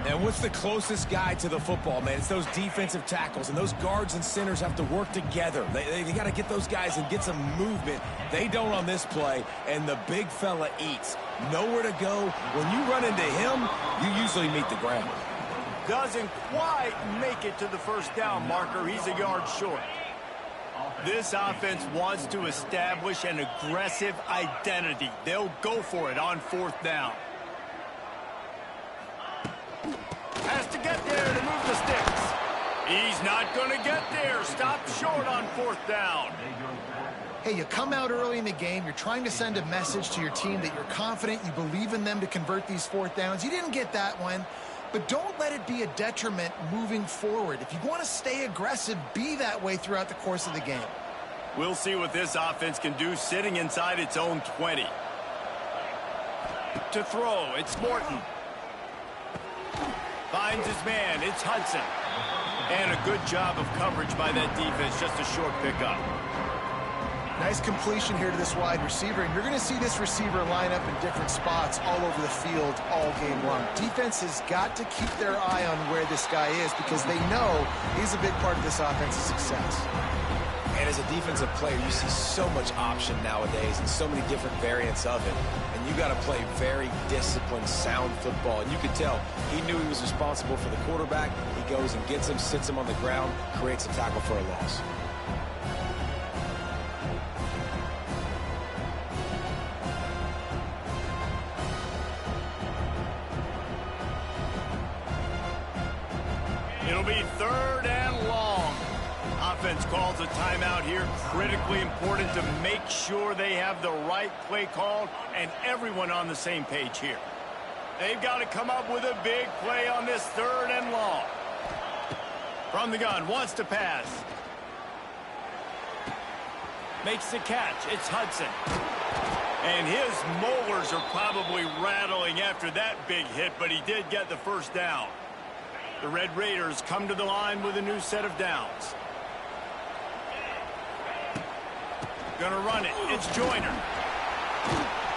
And what's the closest guy to the football, man? It's those defensive tackles, and those guards and centers have to work together. They got to get those guys and get some movement. They don't on this play, and the big fella eats. Nowhere to go. When you run into him, you usually meet the ground. Doesn't quite make it to the first down marker. He's a yard short. This offense wants to establish an aggressive identity. They'll go for it on 4th down. Has to get there to move the sticks. He's not going to get there. Stop short on 4th down. Hey, you come out early in the game. You're trying to send a message to your team that you're confident, you believe in them to convert these 4th downs. You didn't get that one, but don't let it be a detriment moving forward. If you want to stay aggressive, be that way throughout the course of the game. We'll see what this offense can do sitting inside its own 20. To throw, it's Morton. Finds his man, it's Hudson. And a good job of coverage by that defense, just a short pickup. Nice completion here to this wide receiver, and you're going to see this receiver line up in different spots all over the field all game long. Defense has got to keep their eye on where this guy is because they know he's a big part of this offense's success. And as a defensive player, you see so much option nowadays and so many different variants of it. And you got to play very disciplined, sound football. And you could tell he knew he was responsible for the quarterback. He goes and gets him, sits him on the ground, creates a tackle for a loss. It'll be 3rd and long. Offense calls a timeout here. Critically important to make sure they have the right play called and everyone on the same page here. They've got to come up with a big play on this 3rd and long. From the gun, wants to pass. Makes the catch. It's Hudson. And his molars are probably rattling after that big hit, but he did get the first down. The Red Raiders come to the line with a new set of downs. Gonna run it. It's Joyner.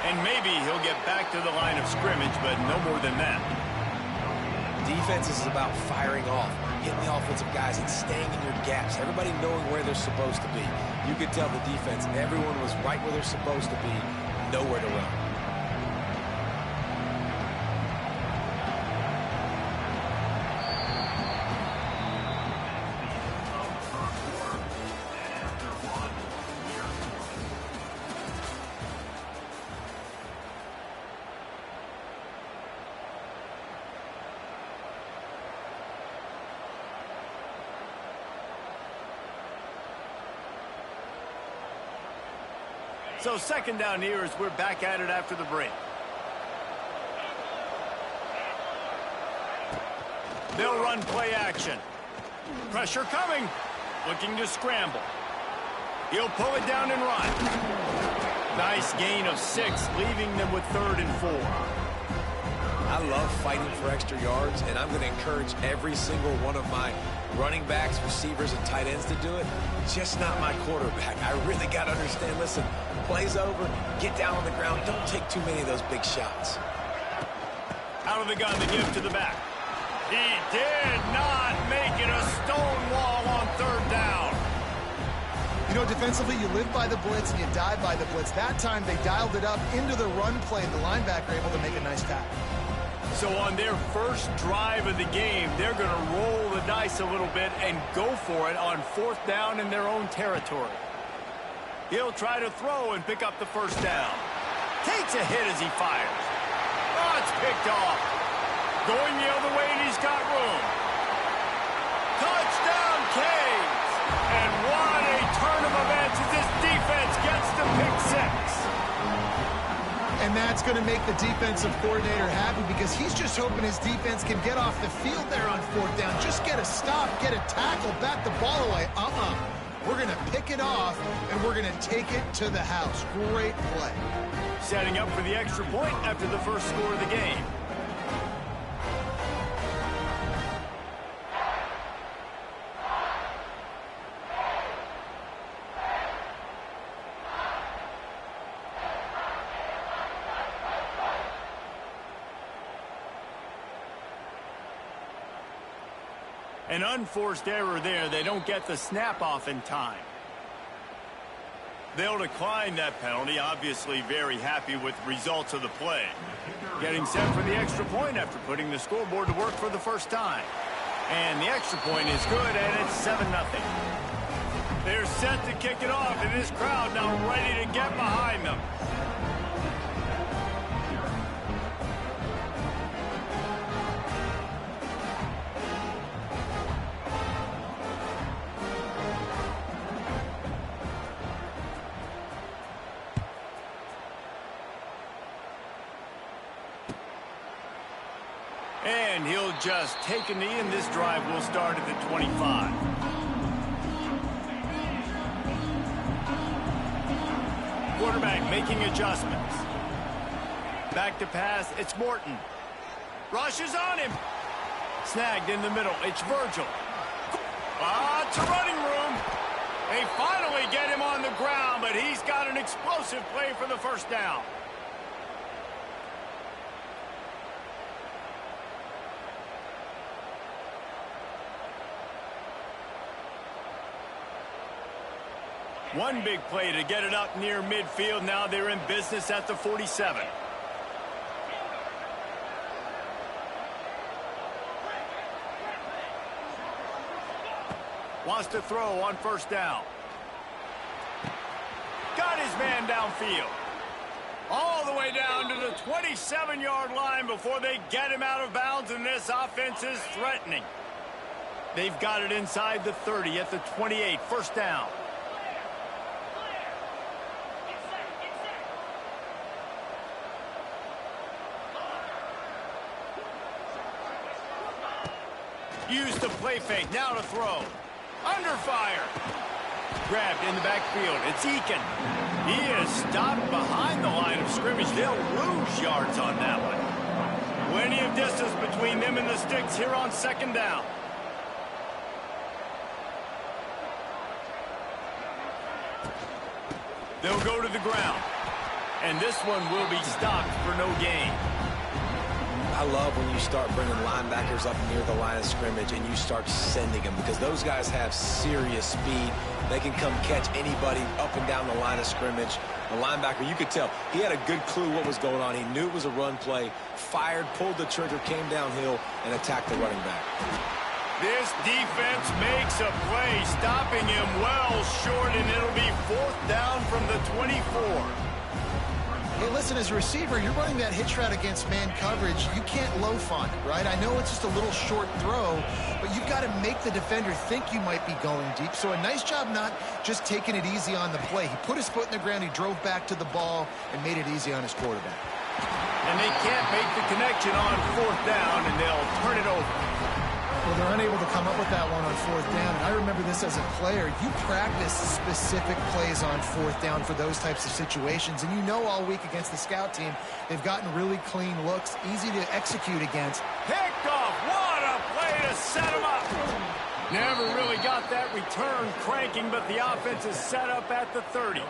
And maybe he'll get back to the line of scrimmage, but no more than that. Defense is about firing off, hitting the offensive guys and staying in your gaps. Everybody knowing where they're supposed to be. You could tell the defense, everyone was right where they're supposed to be, nowhere to run. So 2nd down here as we're back at it after the break. They'll run play action. Pressure coming. Looking to scramble. He'll pull it down and run. Nice gain of 6, leaving them with 3rd and 4. I love fighting for extra yards, and I'm going to encourage every single one of my running backs, receivers, and tight ends to do it. Just not my quarterback. I really got to understand, listen, play's over, get down on the ground, don't take too many of those big shots. Out of the gun, the give to the back. He did not make it a stone wall on 3rd down. You know, defensively, you live by the blitz and you die by the blitz. That time, they dialed it up into the run play, and the linebacker able to make a nice tackle. So on their first drive of the game, they're going to roll the dice a little bit and go for it on 4th down in their own territory. He'll try to throw and pick up the 1st down. Takes a hit as he fires. Oh, it's picked off. Going the other way, and he's got room. Touchdown, Canes! And what a turn of events as this defense gets the pick 6. And that's going to make the defensive coordinator happy because he's just hoping his defense can get off the field there on 4th down. Just get a stop, get a tackle, bat the ball away. We're going to pick it off, and we're going to take it to the house. Great play. Setting up for the extra point after the first score of the game. An unforced error there. They don't get the snap off in time. They'll decline that penalty. Obviously very happy with the results of the play. Getting set for the extra point after putting the scoreboard to work for the first time. And the extra point is good, and it's 7-0. They're set to kick it off, and this crowd now ready to get behind them. And he'll just take a knee, and this drive will start at the 25. Quarterback making adjustments. Back to pass, it's Morton. Rushes on him. Snagged in the middle, it's Virgil. To running room. They finally get him on the ground, but he's got an explosive play for the 1st down. One big play to get it up near midfield. Now they're in business at the 47. Wants to throw on 1st down. Got his man downfield. All the way down to the 27-yard line before they get him out of bounds, and this offense is threatening. They've got it inside the 30 at the 28, 1st down. Use the play fake, now to throw. Under fire. Grabbed in the backfield, it's Eakin. He is stopped behind the line of scrimmage. They'll lose yards on that one. Plenty of distance between them and the sticks here on 2nd down. They'll go to the ground. And this one will be stopped for no gain. I love when you start bringing linebackers up near the line of scrimmage and you start sending them, because those guys have serious speed. They can come catch anybody up and down the line of scrimmage. The linebacker, you could tell, he had a good clue what was going on. He knew it was a run play, fired, pulled the trigger, came downhill, and attacked the running back. This defense makes a play, stopping him well short, and it'll be 4th down from the 24. Hey, listen, as a receiver, you're running that hitch route against man coverage. You can't loaf on it, right? I know it's just a little short throw, but you've got to make the defender think you might be going deep. So a nice job not just taking it easy on the play. He put his foot in the ground, he drove back to the ball, and made it easy on his quarterback. And they can't make the connection on 4th down, and they'll turn it over. Well, they're unable to come up with that one on fourth down. And I remember this as a player. You practice specific plays on fourth down for those types of situations. And you know all week against the scout team, they've gotten really clean looks, easy to execute against. Picked off. What a play to set him up. Never really got that return cranking, but the offense is set up at the 30.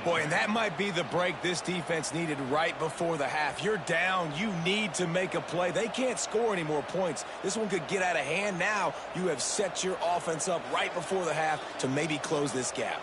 Boy, and that might be the break this defense needed right before the half. You're down. You need to make a play. They can't score any more points. This one could get out of hand now. You have set your offense up right before the half to maybe close this gap.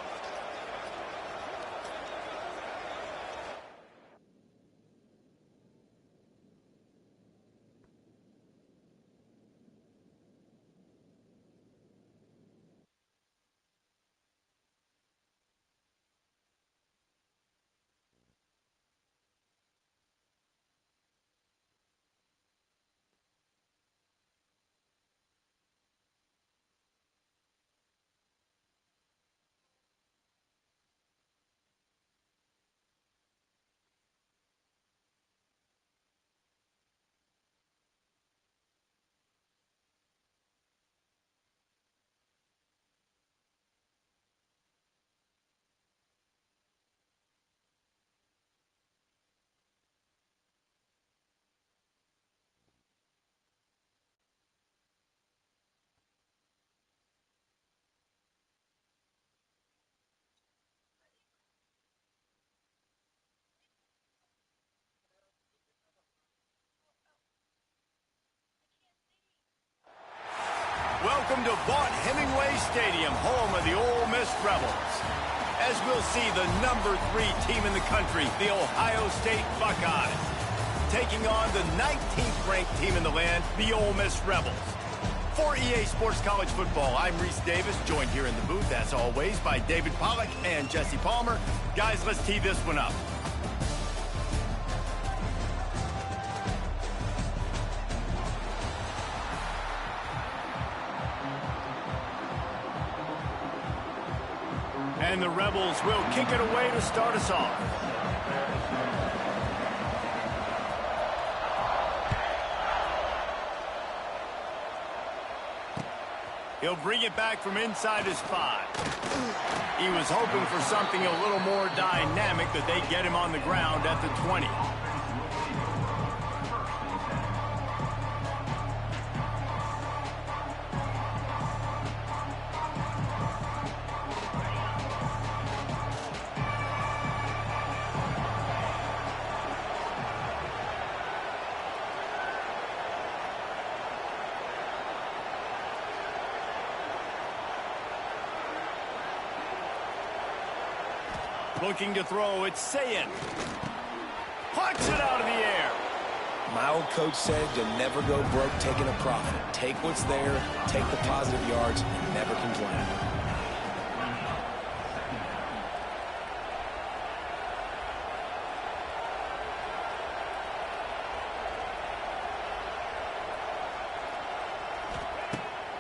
Welcome to Vaught-Hemingway Stadium, home of the Ole Miss Rebels. As we'll see, the number 3 team in the country, the Ohio State Buckeyes, taking on the 19th ranked team in the land, the Ole Miss Rebels. For EA Sports College Football, I'm Reese Davis, joined here in the booth, as always, by David Pollack and Jesse Palmer. Guys, let's tee this one up. And the Rebels will kick it away to start us off. He'll bring it back from inside his 5. He was hoping for something a little more dynamic, that they get him on the ground at the 20. Looking to throw, it's Sayin. Punch it out of the air. My old coach said you'll never go broke taking a profit. Take what's there, take the positive yards, and never complain.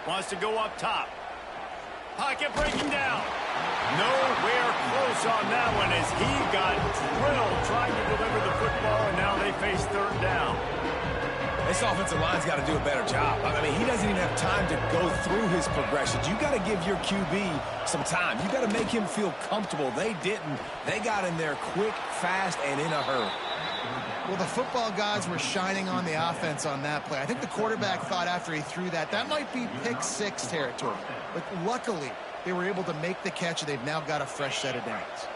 Wants to go up top. Pocket breaking down. Nowhere close on that one as he got drilled trying to deliver the football, and now they face third down. This offensive line's got to do a better job. I mean, he doesn't even have time to go through his progressions. You got to give your QB some time. You got to make him feel comfortable. They didn't. They got in there quick, fast, and in a hurry. Well, the football gods were shining on the offense on that play. I think the quarterback thought after he threw that might be pick 6 territory. But luckily, they were able to make the catch, and they've now got a fresh set of downs.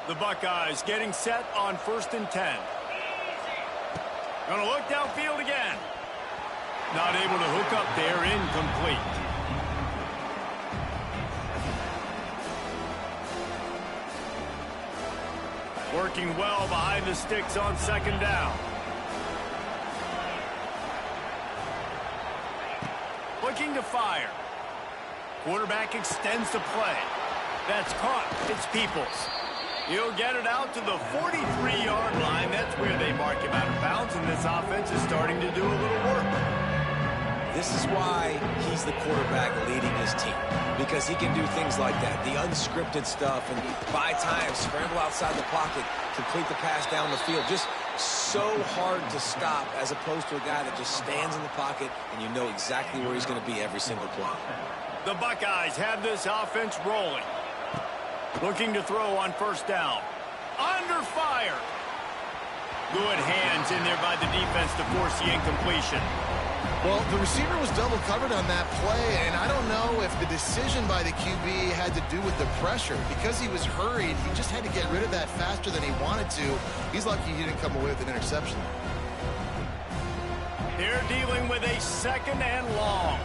The Buckeyes getting set on 1st and 10. Gonna look downfield again. Not able to hook up there, incomplete. Working well behind the sticks on 2nd down. Looking to fire. Quarterback extends the play. That's caught. It's Peoples. He'll get it out to the 43-yard line. That's where they mark him out of bounds, and this offense is starting to do a little work. This is why he's the quarterback leading his team, because he can do things like that, the unscripted stuff, and buy time, scramble outside the pocket, complete the pass down the field. Just so hard to stop as opposed to a guy that just stands in the pocket and you know exactly where he's going to be every single play. The Buckeyes have this offense rolling. Looking to throw on first down. Under fire. Good hands in there by the defense to force the incompletion. Well, the receiver was double covered on that play, and I don't know if the decision by the QB had to do with the pressure. Because he was hurried, he just had to get rid of that faster than he wanted to. He's lucky he didn't come away with an interception. They're dealing with a second and long.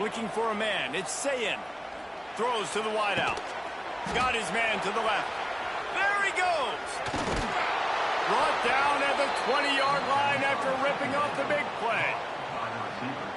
Looking for a man. It's Sayin. Throws to the wideout. Got his man to the left. There he goes. Brought down at the 20-yard line after ripping off the big play.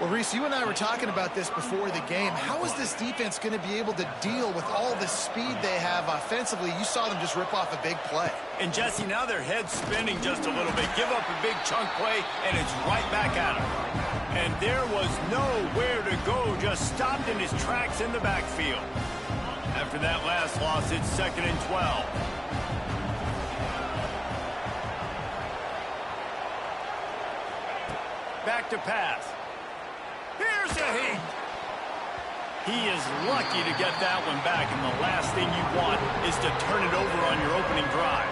Well, Reese, you and I were talking about this before the game. How is this defense going to be able to deal with all the speed they have offensively? You saw them just rip off a big play. And, Jesse, now their head's spinning just a little bit. Give up a big chunk play, and it's right back at them. And there was nowhere to go, just stopped in his tracks in the backfield. After that last loss, it's 2nd and 12. Back to pass. Here's a heat. He is lucky to get that one back, and the last thing you want is to turn it over on your opening drive.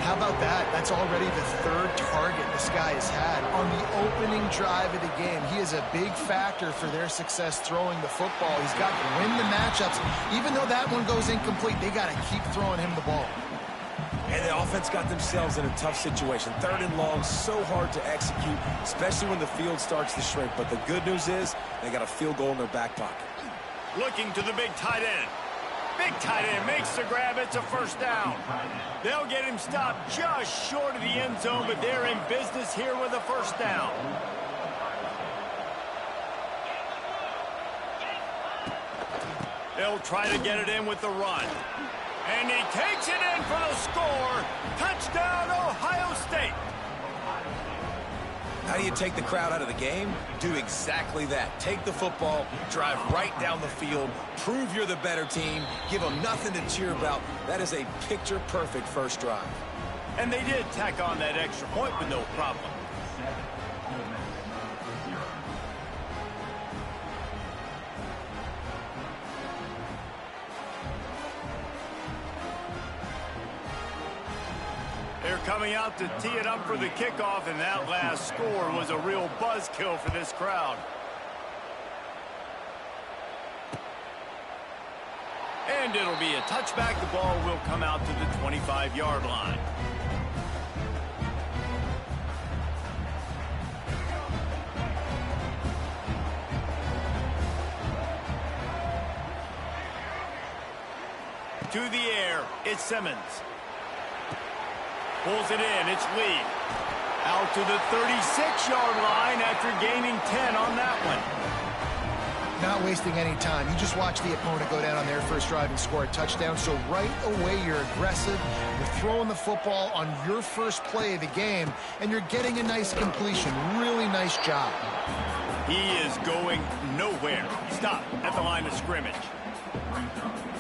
How about that? That's already the 3rd target this guy has had on the opening drive of the game. He is a big factor for their success throwing the football. He's got to win the matchups. Even though that one goes incomplete, they got to keep throwing him the ball. And the offense got themselves in a tough situation. 3rd and long, so hard to execute, especially when the field starts to shrink. But the good news is they got a field goal in their back pocket. Looking to the big tight end. Big tight end makes the grab. It's a first down. They'll get him stopped just short of the end zone, but they're in business here with a first down. They'll try to get it in with the run. And he takes it in for the score. Touchdown, Ohio State. How do you take the crowd out of the game? Do exactly that. Take the football, drive right down the field, prove you're the better team, give them nothing to cheer about. That is a picture-perfect first drive. And they did tack on that extra point with no problem. They're coming out to tee it up for the kickoff, and that last score was a real buzzkill for this crowd. And it'll be a touchback. The ball will come out to the 25-yard line. To the air, it's Simmons. Pulls it in, it's Lee. Out to the 36-yard line after gaining 10 on that one. Not wasting any time. You just watch the opponent go down on their first drive and score a touchdown. So right away, you're aggressive. You're throwing the football on your first play of the game, and you're getting a nice completion. Really nice job. He is going nowhere. Stop at the line of scrimmage.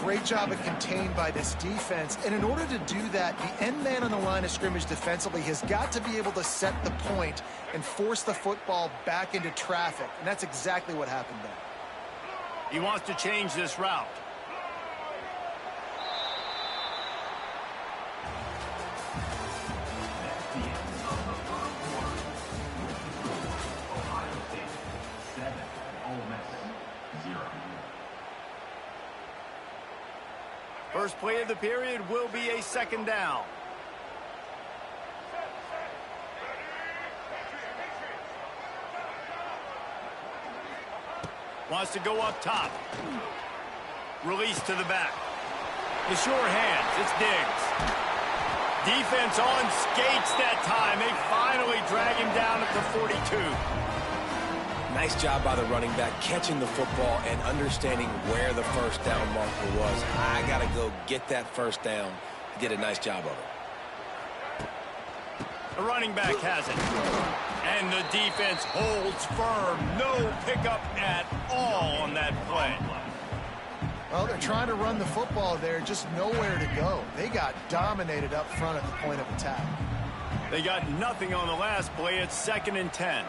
Great job of contained by this defense. And in order to do that, the end man on the line of scrimmage defensively has got to be able to set the point and force the football back into traffic. And that's exactly what happened there. He wants to change this route. First play of the period will be a second down. Wants to go up top. Release to the back. The sure hands. It's Diggs. Defense on skates that time. They finally drag him down at the 42. Nice job by the running back, catching the football and understanding where the first down marker was. I got to go get that first down. He did a nice job of it. The running back has it. And the defense holds firm. No pickup at all on that play. Well, they're trying to run the football there, just nowhere to go. They got dominated up front at the point of attack. They got nothing on the last play. It's 2nd and 10.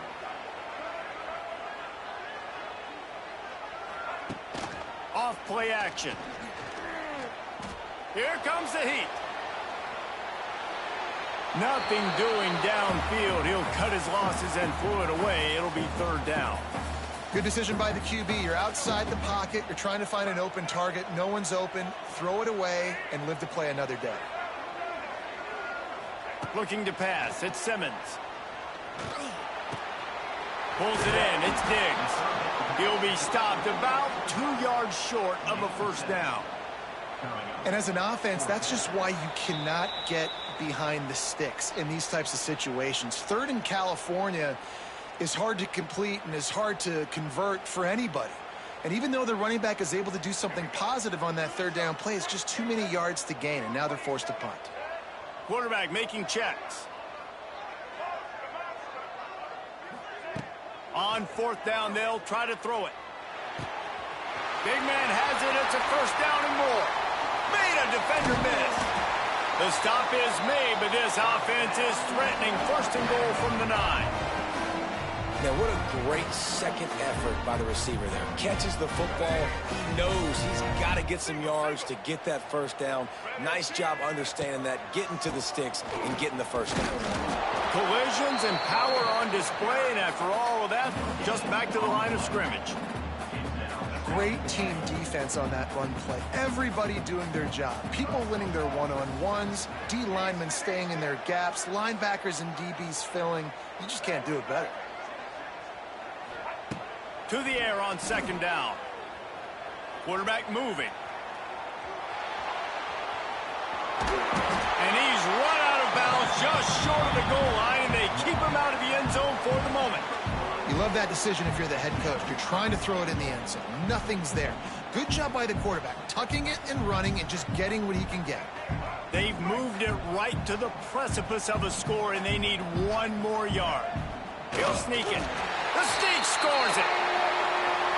Off play action. Here comes the heat. Nothing doing downfield. He'll cut his losses and pull it away. It'll be 3rd down. Good decision by the QB. You're outside the pocket. You're trying to find an open target. No one's open. Throw it away and live to play another day. Looking to pass. It's Simmons. Pulls it in. It's Diggs. He'll be stopped about 2 yards short of a 1st down. And as an offense, that's just why you cannot get behind the sticks in these types of situations. 3rd in California is hard to complete and is hard to convert for anybody. And even though the running back is able to do something positive on that 3rd down play, it's just too many yards to gain, and now they're forced to punt. Quarterback making checks. On 4th down, they'll try to throw it. Big man has it. It's a 1st down and more. Made a defender miss. The stop is made, but this offense is threatening 1st and goal from the 9. Now, what a great second effort by the receiver there. Catches the football. He knows he's got to get some yards to get that 1st down. Nice job understanding that, getting to the sticks and getting the 1st down. Collisions and power on display, and after all of that, just back to the line of scrimmage. Great team defense on that run play. Everybody doing their job. People winning their one-on-ones, D linemen staying in their gaps, linebackers and DBs filling. You just can't do it better. To the air on 2nd down. Quarterback moving. And he's run out of bounds just short of the goal line, and they keep him out of the end zone for the moment. You love that decision if you're the head coach. You're trying to throw it in the end zone. Nothing's there. Good job by the quarterback, tucking it and running and just getting what he can get. They've moved it right to the precipice of a score, and they need 1 more yard. He'll sneak it. The sneak scores it.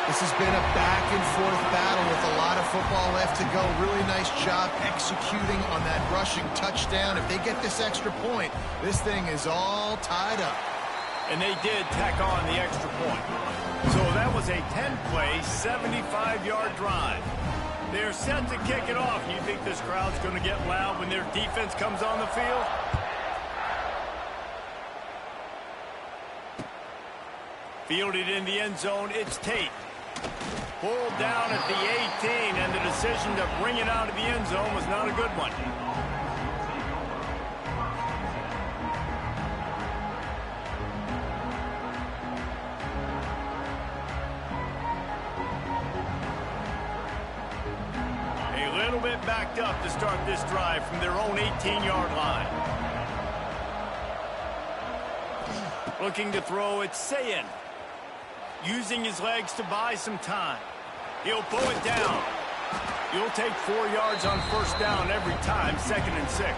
This has been a back-and-forth battle with a lot of football left to go. Really nice job executing on that rushing touchdown. If they get this extra point, this thing is all tied up. And they did tack on the extra point. So that was a 10-play, 75-yard drive. They're set to kick it off. You think this crowd's going to get loud when their defense comes on the field? Fielded in the end zone, it's Tate. Pulled down at the 18, and the decision to bring it out of the end zone was not a good one. A little bit backed up to start this drive from their own 18-yard line. Looking to throw, it's Sayin. Using his legs to buy some time. He'll pull it down. You'll take 4 yards on 1st down every time, 2nd and 6.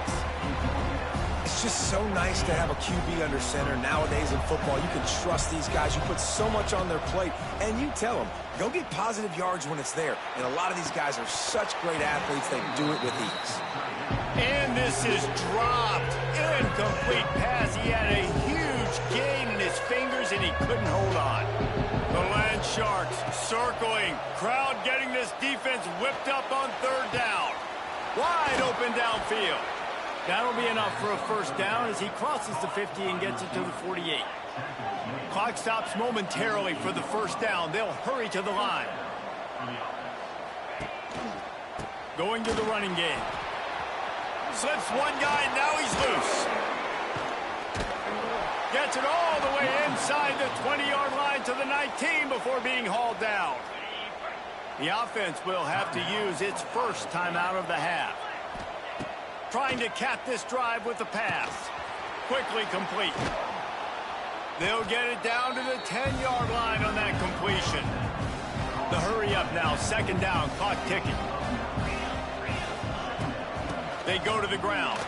It's just so nice to have a QB under center. Nowadays in football, you can trust these guys. You put so much on their plate, and you tell them, go get positive yards when it's there. And a lot of these guys are such great athletes, they do it with ease. And this is dropped. Incomplete pass. He had a huge gain in his fingers, and he couldn't hold on. The Land Sharks circling. Crowd getting this defense whipped up on 3rd down. Wide open downfield. That'll be enough for a 1st down as he crosses the 50 and gets it to the 48. Clock stops momentarily for the 1st down. They'll hurry to the line. Going to the running game. Slips one guy, now he's loose. Gets it all the way inside the 20-yard line to the 19 before being hauled down. The offense will have to use its 1st timeout of the half. Trying to cap this drive with the pass. Quickly complete. They'll get it down to the 10-yard line on that completion. The hurry up now, 2nd down, clock ticking. They go to the ground.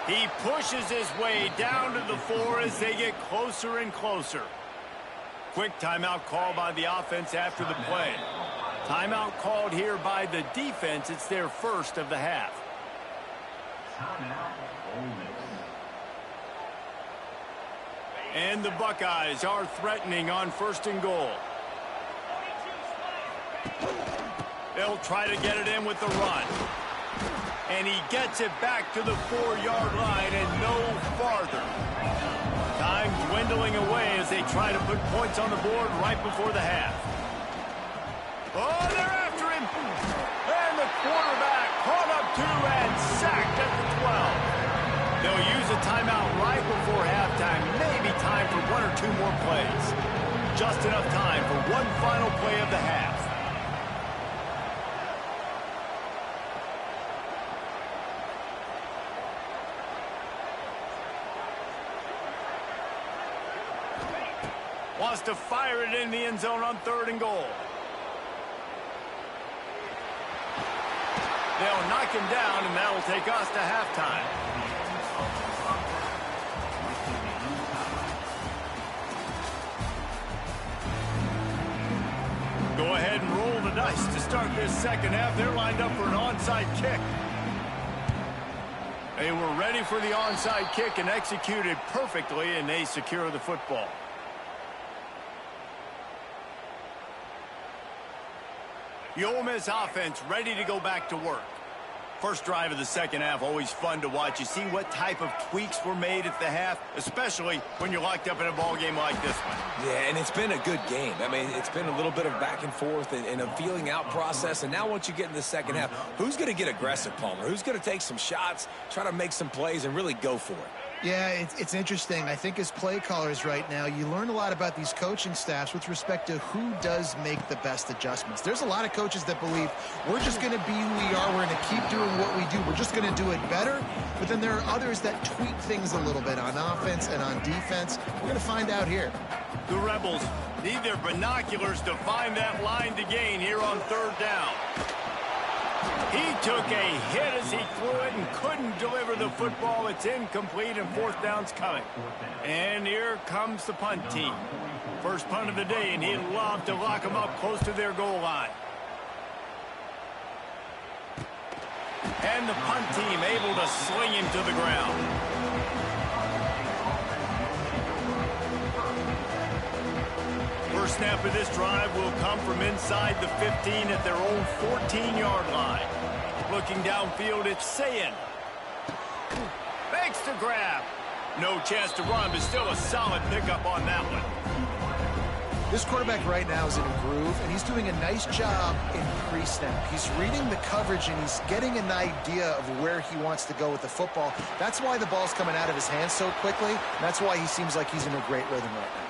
He pushes his way down to the 4 as they get closer and closer. Quick timeout called by the offense after the play. Timeout called here by the defense. It's their first of the half. And the Buckeyes are threatening on 1st and goal. They'll try to get it in with the run. And he gets it back to the 4-yard line and no farther. Time dwindling away as they try to put points on the board right before the half. Oh, they're after him. And the quarterback caught up to and sacked at the 12. They'll use a timeout right before halftime. Maybe time for 1 or 2 more plays. Just enough time for one final play of the half. Wants to fire it in the end zone on 3rd and goal. They'll knock him down, and that'll take us to halftime. Go ahead and roll the dice to start this second half. They're lined up for an onside kick. They were ready for the onside kick and executed perfectly, and they secure the football. The Ole Miss offense ready to go back to work. First drive of the second half, always fun to watch. You see what type of tweaks were made at the half, especially when you're locked up in a ball game like this one. Yeah, and it's been a good game. I mean, it's been a little bit of back and forth and a feeling out process. And now once you get in the second half, who's going to get aggressive, Palmer? Who's going to take some shots, try to make some plays, and really go for it? Yeah, it's interesting. I think as play callers right now, you learn a lot about these coaching staffs with respect to who does make the best adjustments. There's a lot of coaches that believe we're just going to be who we are. We're going to keep doing what we do. We're just going to do it better. But then there are others that tweak things a little bit on offense and on defense. We're going to find out here. The Rebels need their binoculars to find that line to gain here on 3rd down. He took a hit as he threw it and couldn't deliver the football. It's incomplete and 4th down's coming. And here comes the punt team. First punt of the day, and he'd love to lock them up close to their goal line. And the punt team able to sling him to the ground. First snap of this drive will come from inside the 15 at their own 14-yard line. Looking downfield, it's Sayin. Makes the grab. No chance to run, but still a solid pickup on that one. This quarterback right now is in a groove, and he's doing a nice job in pre-snap. He's reading the coverage, and he's getting an idea of where he wants to go with the football. That's why the ball's coming out of his hands so quickly, and that's why he seems like he's in a great rhythm right now.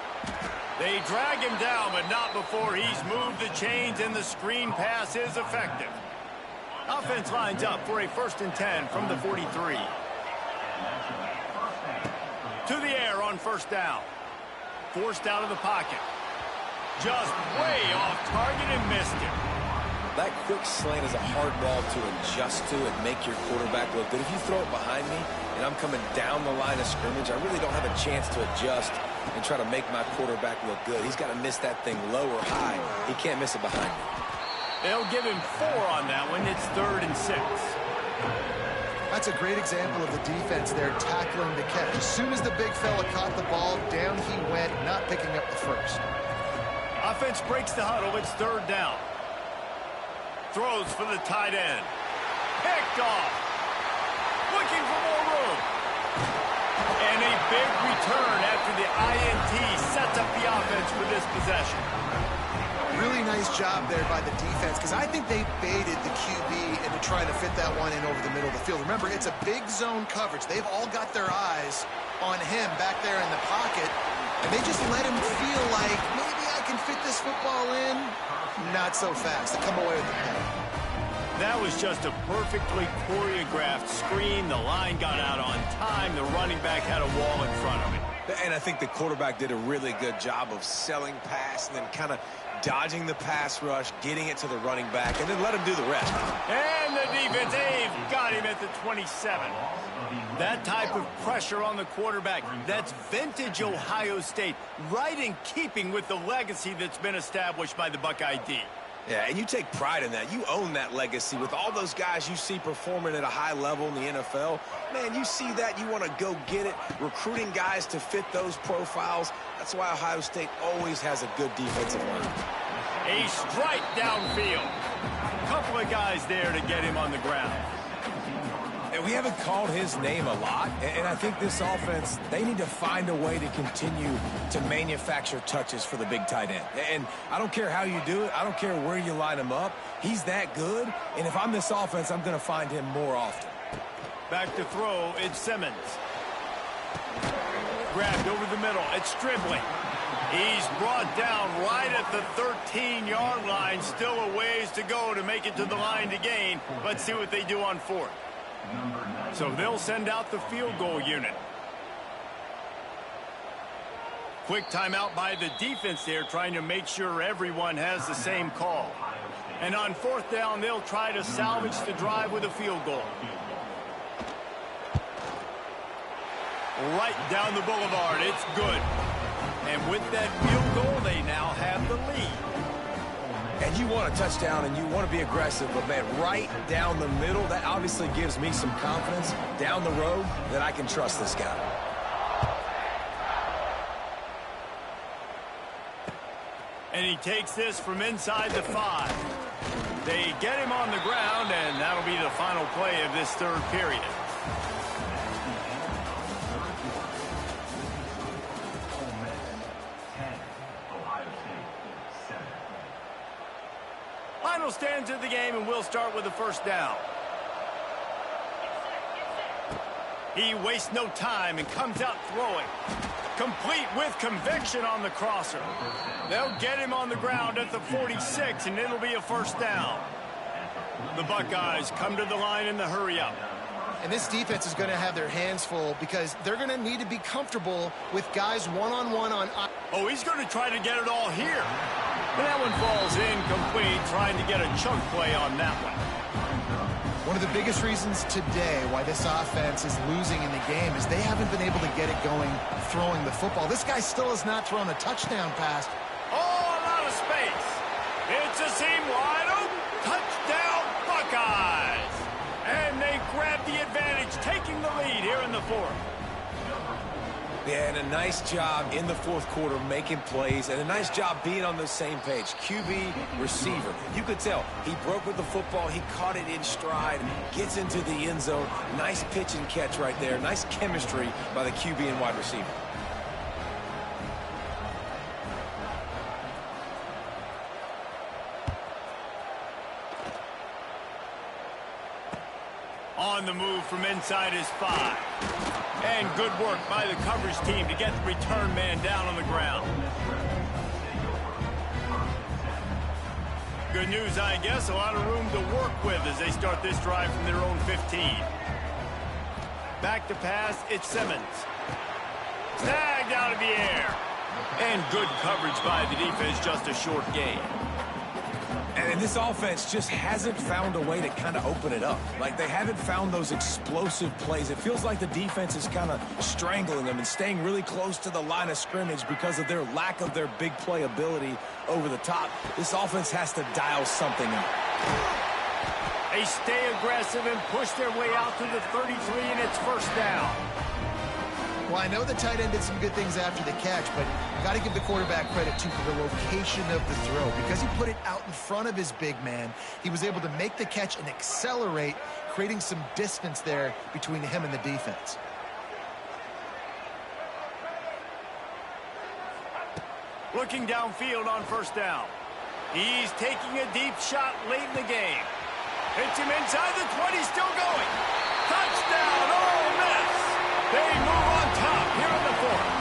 They drag him down, but not before he's moved the chains, and the screen pass is effective. Offense lines up for a 1st and 10 from the 43. To the air on 1st down. Forced out of the pocket. Just way off target and missed it. That quick slant is a hard ball to adjust to and make your quarterback look good. If you throw it behind me and I'm coming down the line of scrimmage, I really don't have a chance to adjust and try to make my quarterback look good. He's got to miss that thing low or high. He can't miss it behind me. They'll give him 4 on that one. It's 3rd and 6. That's a great example of the defense there tackling the catch. As soon as the big fella caught the ball, down he went, not picking up the first. Offense breaks the huddle. It's 3rd down. Throws for the tight end. Picked off. Looking for more room. And a big return after the INT sets up the offense for this possession. Really nice job there by the defense, because I think they baited the QB into trying to fit that one in over the middle of the field. Remember, it's a big zone coverage. They've all got their eyes on him back there in the pocket, and they just let him feel like, maybe I can fit this football in. Not so fast. They come away with the pick. That was just a perfectly choreographed screen. The line got out on time. The running back had a wall in front of it. And I think the quarterback did a really good job of selling pass and then kind of dodging the pass rush, getting it to the running back, and then let him do the rest. And the defense, they've got him at the 27. That type of pressure on the quarterback, that's vintage Ohio State, right in keeping with the legacy that's been established by the Buckeye D. Yeah, and you take pride in that. You own that legacy with all those guys you see performing at a high level in the NFL. Man, you see that, you want to go get it, recruiting guys to fit those profiles. That's why Ohio State always has a good defensive line. A strike downfield. Couple of guys there to get him on the ground. And we haven't called his name a lot, and I think this offense, they need to find a way to continue to manufacture touches for the big tight end. And I don't care how you do it. I don't care where you line him up. He's that good, and if I'm this offense, I'm going to find him more often. Back to throw, it's Simmons. Grabbed over the middle, it's Stribley. He's brought down right at the 13-yard line. Still a ways to go to make it to the line to gain. Let's see what they do on fourth. So they'll send out the field goal unit. Quick timeout by the defense there, trying to make sure everyone has the same call. And on fourth down, they'll try to salvage the drive with a field goal. Right down the boulevard, it's good. And with that field goal, they now have the lead. And you want a touchdown and you want to be aggressive, but man, right down the middle, that obviously gives me some confidence down the road that I can trust this guy. And he takes this from inside the 5. They get him on the ground, and that'll be the final play of this third period. Final stands of the game, and we'll start with the first down. He wastes no time and comes out throwing. Complete with conviction on the crosser. They'll get him on the ground at the 46, and it'll be a first down. The Buckeyes come to the line in the hurry-up. And this defense is going to have their hands full because they're going to need to be comfortable with guys one-on-one on... Oh, he's going to try to get it all here. And that one falls incomplete, trying to get a chunk play on that one. One of the biggest reasons today why this offense is losing in the game is they haven't been able to get it going throwing the football. This guy still has not thrown a touchdown pass. Oh, a lot of space. It's a seam wide open. Touchdown, Buckeyes. And they grab the advantage, taking the lead here in the fourth. Yeah, and a nice job in the fourth quarter making plays, and a nice job being on the same page. QB, receiver. You could tell he broke with the football. He caught it in stride, gets into the end zone. Nice pitch and catch right there. Nice chemistry by the QB and wide receiver. On the move from inside his 5. And good work by the coverage team to get the return man down on the ground. Good news, I guess. A lot of room to work with as they start this drive from their own 15. Back to pass, it's Simmons. Snagged out of the air. And good coverage by the defense, just a short gain. And this offense just hasn't found a way to kind of open it up. Like, they haven't found those explosive plays. It feels like the defense is kind of strangling them and staying really close to the line of scrimmage because of their lack of their big play ability over the top. This offense has to dial something up. They stay aggressive and push their way out to the 33, and it's first down. Well, I know the tight end did some good things after the catch, but got to give the quarterback credit to the location of the throw. Because he put it out in front of his big man, he was able to make the catch and accelerate, creating some distance there between him and the defense. Looking downfield on first down. He's taking a deep shot late in the game. Hits him inside the 20, still going. Touchdown, Ole Miss. They move on top here in the fourth.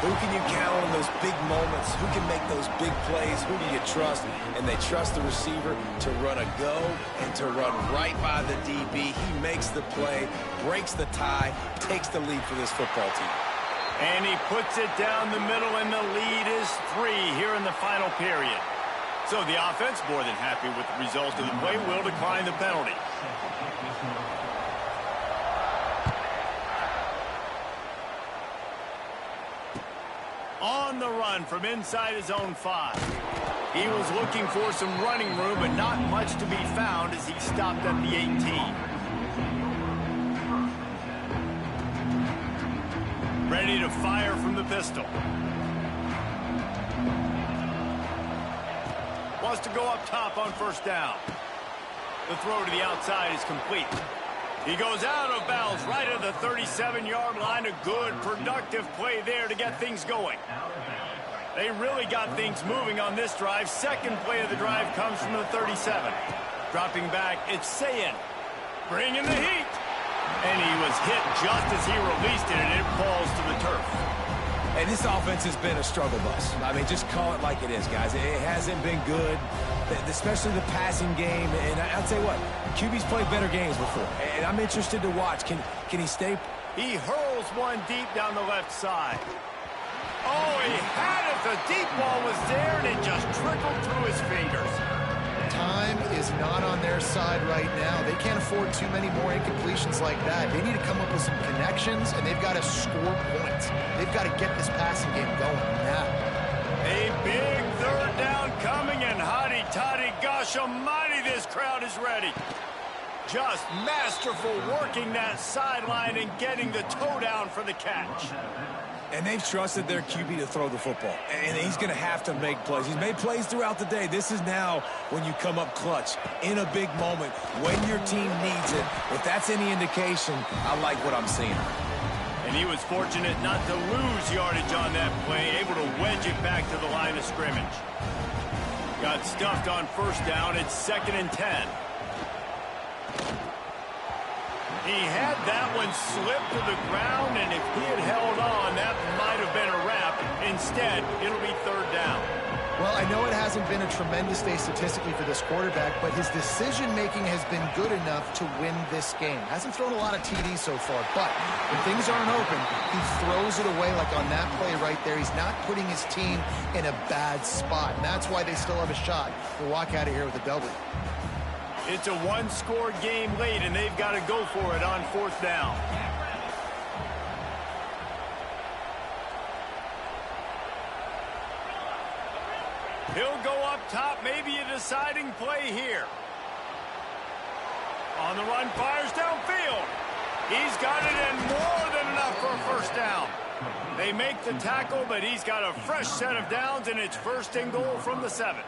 Who can you count on those big moments? Who can make those big plays? Who do you trust? And they trust the receiver to run a go and to run right by the DB. He makes the play, breaks the tie, takes the lead for this football team. And he puts it down the middle, and the lead is 3 here in the final period. So the offense, more than happy with the result of the play, will decline the penalty. On the run from inside his own 5. He was looking for some running room, but not much to be found as he stopped at the 18. Ready to fire from the pistol. Wants to go up top on first down. The throw to the outside is complete. He goes out of bounds right at the 37-yard line. A good, productive play there to get things going. They really got things moving on this drive. Second play of the drive comes from the 37. Dropping back, it's Sayin. Bringing the heat. And he was hit just as he released it, and it falls to the turf. And this offense has been a struggle bus. I mean, just call it like it is, guys. It hasn't been good, especially the passing game. And I'll tell you what, QB's played better games before. And I'm interested to watch. Can he stay? He hurls one deep down the left side. Oh, he had it. The deep ball was there, and it just trickled through his fingers. Time is not on their side right now. They can't afford too many more incompletions like that. They need to come up with some connections, and they've got to score points. They've got to get this passing game going now. A big third down coming, and hotty-toddy, gosh almighty, this crowd is ready. Just masterful working that sideline and getting the toe down for the catch. And they've trusted their QB to throw the football. And he's going to have to make plays. He's made plays throughout the day. This is now when you come up clutch in a big moment when your team needs it. If that's any indication, I like what I'm seeing. And he was fortunate not to lose yardage on that play, able to wedge it back to the line of scrimmage. Got stuffed on first down. It's 2nd and 10. He had that one slip to the ground, and if he had held on, that might have been a wrap. Instead, it'll be 3rd down. Well, I know it hasn't been a tremendous day statistically for this quarterback, but his decision-making has been good enough to win this game. Hasn't thrown a lot of TDs so far, but when things aren't open, he throws it away like on that play right there. He's not putting his team in a bad spot, and that's why they still have a shot to walk out of here with a W. It's a one-score game late, and they've got to go for it on 4th down. He'll go up top, maybe a deciding play here. On the run, fires downfield. He's got it, and more than enough for a first down. They make the tackle, but he's got a fresh set of downs, and it's 1st and goal from the 7.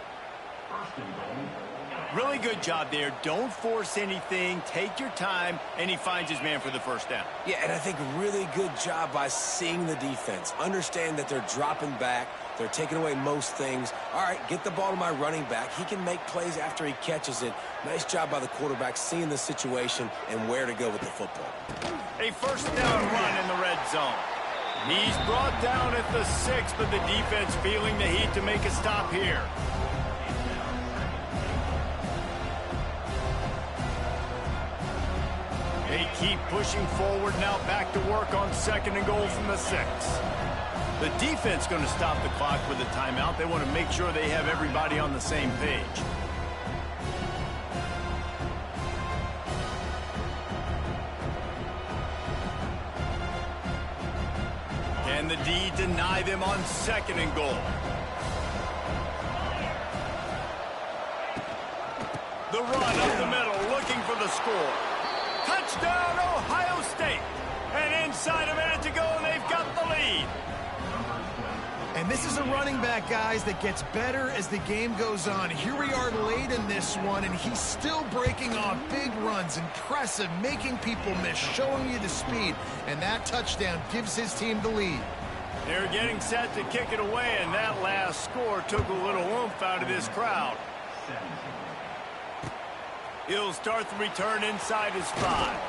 Really good job there. Don't force anything. Take your time, and he finds his man for the first down. Yeah, and I think really good job by seeing the defense. Understand that they're dropping back. They're taking away most things. All right, get the ball to my running back. He can make plays after he catches it. Nice job by the quarterback seeing the situation and where to go with the football. A first down run in the red zone. He's brought down at the 6, but the defense feeling the heat to make a stop here. They keep pushing forward now, back to work on 2nd and goal from the 6. The defense going to stop the clock with a timeout. They want to make sure they have everybody on the same page. Can the D deny them on 2nd and goal? The run up the middle, looking for the score. Touchdown, Ohio State. And inside a minute to go, and they've got the lead. And this is a running back, guys, that gets better as the game goes on. Here we are late in this one, and he's still breaking off big runs. Impressive, making people miss, showing you the speed. And that touchdown gives his team the lead. They're getting set to kick it away, and that last score took a little oomph out of this crowd. He'll start the return inside his 5.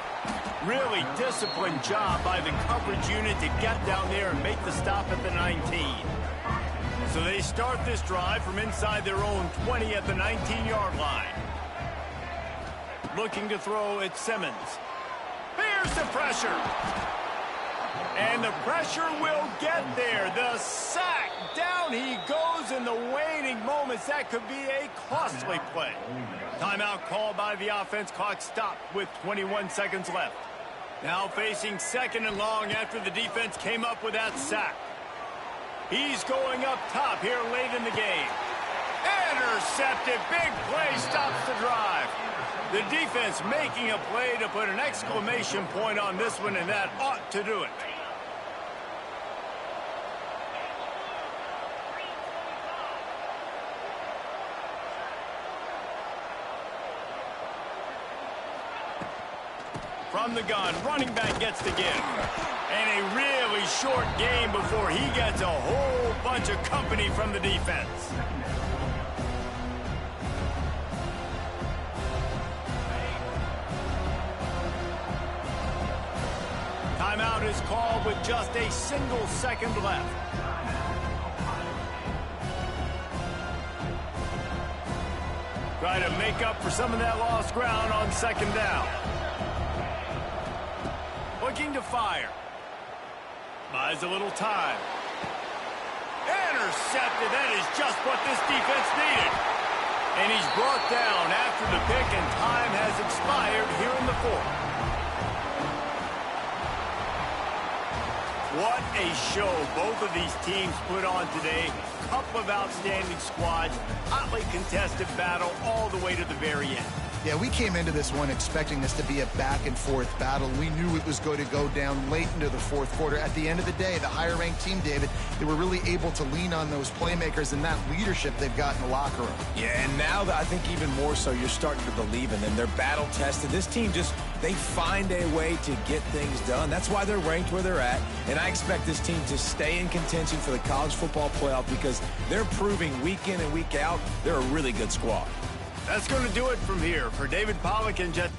Really disciplined job by the coverage unit to get down there and make the stop at the 19. So they start this drive from inside their own 20 at the 19-yard line. Looking to throw at Simmons. Here's the pressure. And the pressure will get there. The sack. Down he goes in the waning moments. That could be a costly play. Timeout called by the offense. Clock stopped with 21 seconds left. Now facing second and long after the defense came up with that sack. He's going up top here late in the game. Intercepted. Big play stops the drive. The defense making a play to put an exclamation point on this one, and that ought to do it. From the gun, running back gets the give. And a really short game before he gets a whole bunch of company from the defense. Timeout is called with just a single second left. Try to make up for some of that lost ground on second down. Looking to fire. Buys a little time. Intercepted. That is just what this defense needed. And he's brought down after the pick, and time has expired here in the fourth. What a show both of these teams put on today. Couple of outstanding squads. Hotly contested battle all the way to the very end. Yeah, we came into this one expecting this to be a back-and-forth battle. We knew it was going to go down late into the fourth quarter. At the end of the day, the higher-ranked team, David, they were really able to lean on those playmakers and that leadership they've got in the locker room. Yeah, and now I think even more so, you're starting to believe in them. They're battle-tested. This team they find a way to get things done. That's why they're ranked where they're at. And I expect this team to stay in contention for the college football playoff because they're proving week in and week out they're a really good squad. That's going to do it from here. For David Pollack and Jesse.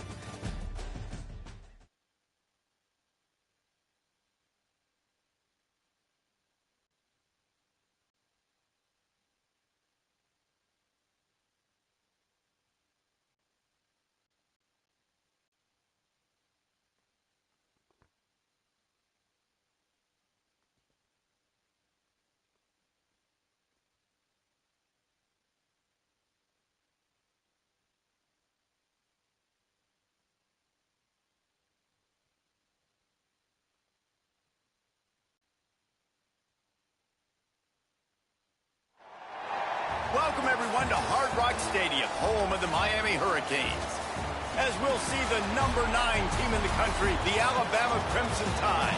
Welcome, everyone, to Hard Rock Stadium, home of the Miami Hurricanes. As we'll see the number 9 team in the country, the Alabama Crimson Tide,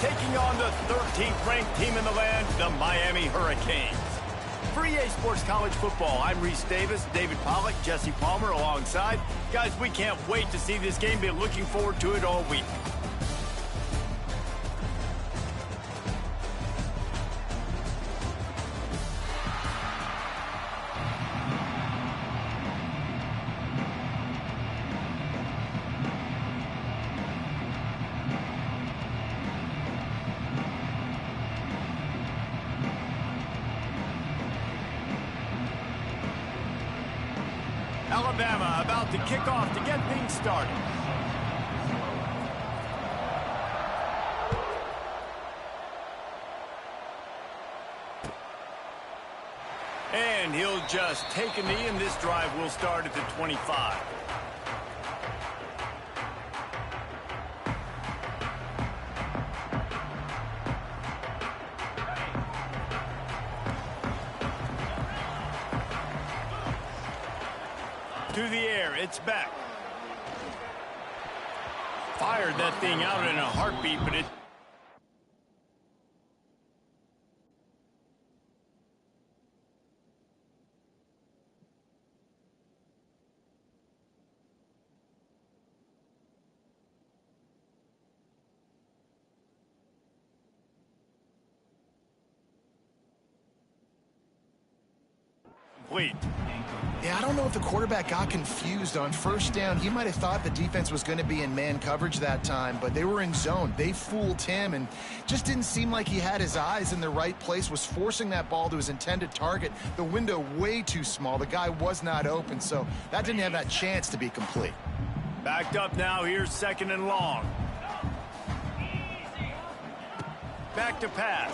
taking on the 13th ranked team in the land, the Miami Hurricanes. For EA Sports College Football, I'm Reese Davis, David Pollack, Jesse Palmer alongside. Guys, we can't wait to see this game. Been looking forward to it all week. Alabama about to kick off to get things started. And he'll just take a knee, and this drive will start at the 25. To the air, it's back. Fired that thing out in a heartbeat, but it... complete. Yeah, I don't know if the quarterback got confused on first down. He might have thought the defense was going to be in man coverage that time, but they were in zone. They fooled him and just didn't seem like he had his eyes in the right place, was forcing that ball to his intended target. The window way too small. The guy was not open, so that didn't have that chance to be complete. Backed up now. Here's second and long. Back to pass.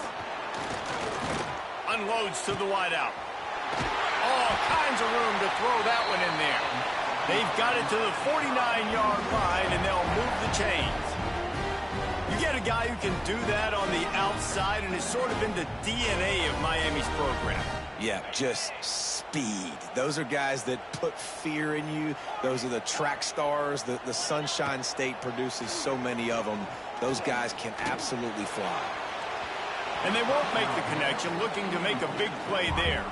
Unloads to the wideout. All kinds of room to throw that one in there. They've got it to the 49-yard line, and they'll move the chains. You get a guy who can do that on the outside, and it's sort of in the DNA of Miami's program. Yeah, just speed. Those are guys that put fear in you. Those are the track stars. The Sunshine State produces so many of them. Those guys can absolutely fly. And they won't make the connection, looking to make a big play there.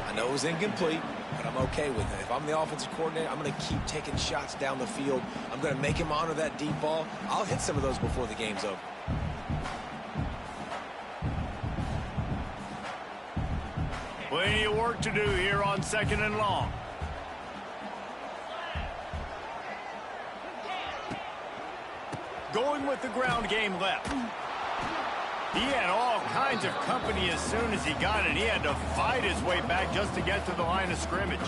I know it was incomplete, but I'm okay with it. If I'm the offensive coordinator, I'm going to keep taking shots down the field. I'm going to make him honor that deep ball. I'll hit some of those before the game's over. Plenty of work to do here on 2nd and long. Going with the ground game left. He had all kinds of company as soon as he got it. He had to fight his way back just to get to the line of scrimmage.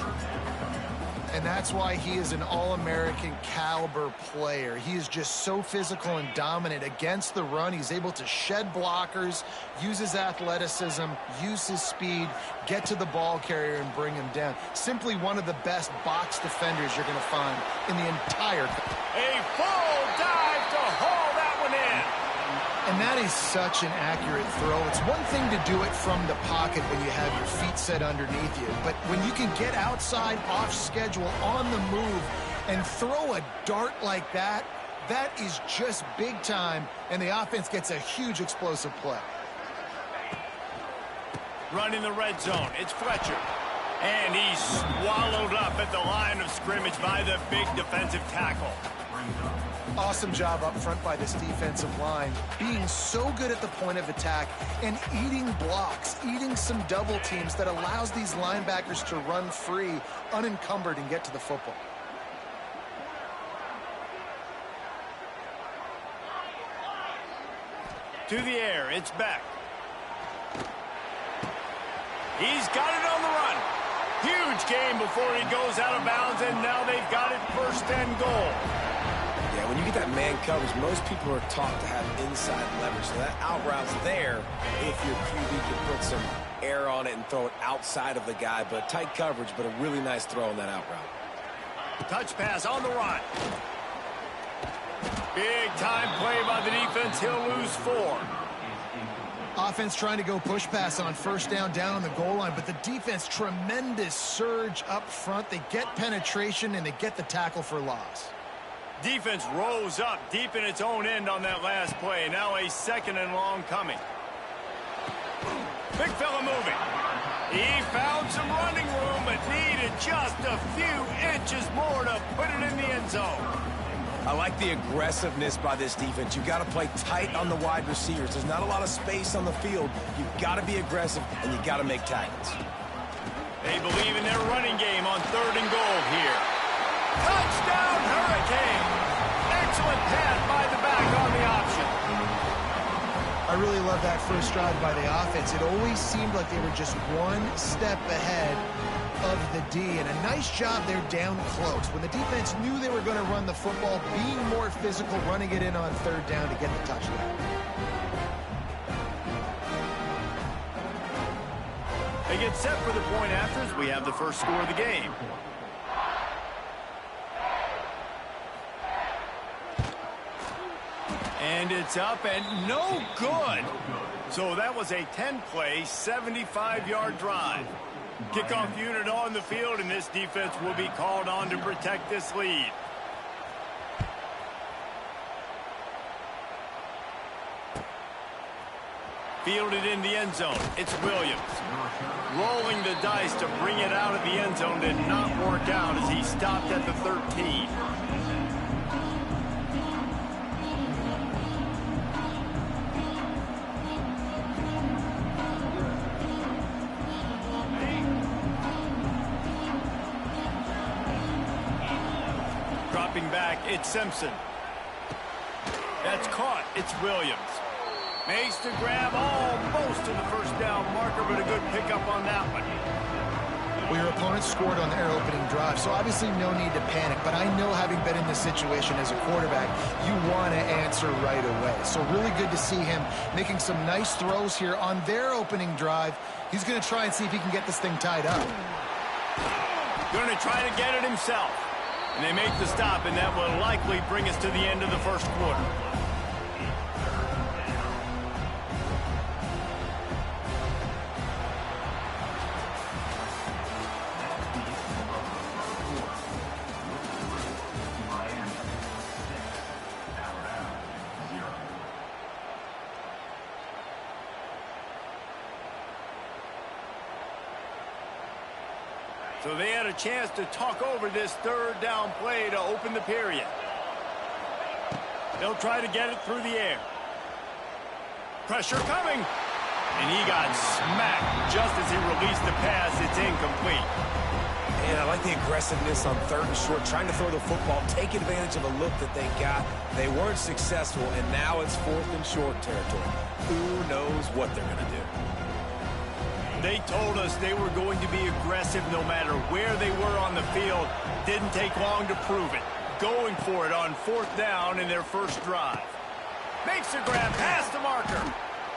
And that's why he is an All-American caliber player. He is just so physical and dominant against the run. He's able to shed blockers, use his athleticism, use his speed, get to the ball carrier and bring him down. Simply one of the best box defenders you're going to find in the entire country. A full dive to haul that one in. And that is such an accurate throw. It's one thing to do it from the pocket when you have your feet set underneath you, but when you can get outside, off schedule, on the move, and throw a dart like that, that is just big time, and the offense gets a huge explosive play. Running the red zone, it's Fletcher. And he's swallowed up at the line of scrimmage by the big defensive tackle. Awesome job up front by this defensive line, being so good at the point of attack and eating blocks, eating some double teams that allows these linebackers to run free, unencumbered, and get to the football. To the air, it's back. He's got it on the run. Huge game before he goes out of bounds, and now they've got it 1st and goal. Yeah, when you get that man coverage, most people are taught to have inside leverage. So that out route's there if your QB can put some air on it and throw it outside of the guy. But tight coverage, but a really nice throw on that out route. Touch pass on the run. Big time play by the defense. He'll lose 4. Offense trying to go push pass on 1st down, down on the goal line, but the defense, tremendous surge up front. They get penetration, and they get the tackle for loss. Defense rose up deep in its own end on that last play. Now a 2nd and long coming. Big fella moving. He found some running room, but needed just a few inches more to put it in the end zone. I like the aggressiveness by this defense. You've got to play tight on the wide receivers. There's not a lot of space on the field. You've got to be aggressive, and you've got to make tackles. They believe in their running game on 3rd and goal here. Touchdown, Hurricanes! Excellent pass by the back on the option. I really love that first drive by the offense. It always seemed like they were just one step ahead of the D, and a nice job there down close. When the defense knew they were going to run the football, being more physical, running it in on 3rd down to get the touchdown. They get set for the point after as we have the first score of the game. And it's up and no good. So that was a 10-play, 75-yard drive. Kickoff unit on the field, and this defense will be called on to protect this lead. Fielded in the end zone. It's Williams. Rolling the dice to bring it out of the end zone did not work out as he stopped at the 13. Dropping back, it's Simpson. That's caught. It's Williams. Makes the grab almost to the 1st down marker, but a good pickup on that one. Well, your opponent scored on their opening drive, so obviously no need to panic. But I know, having been in this situation as a quarterback, you want to answer right away. So really good to see him making some nice throws here on their opening drive. He's going to try and see if he can get this thing tied up. Going to try to get it himself. And they make the stop, and that will likely bring us to the end of the first quarter. So they had a chance to talk over this third down play to open the period. They'll try to get it through the air. Pressure coming. And he got smacked just as he released the pass. It's incomplete. And I like the aggressiveness on 3rd and short, trying to throw the football, take advantage of a look that they got. They weren't successful, and now it's 4th and short territory. Who knows what they're going to do? They told us they were going to be aggressive no matter where they were on the field. Didn't take long to prove it. Going for it on 4th down in their first drive. Makes a grab past the marker.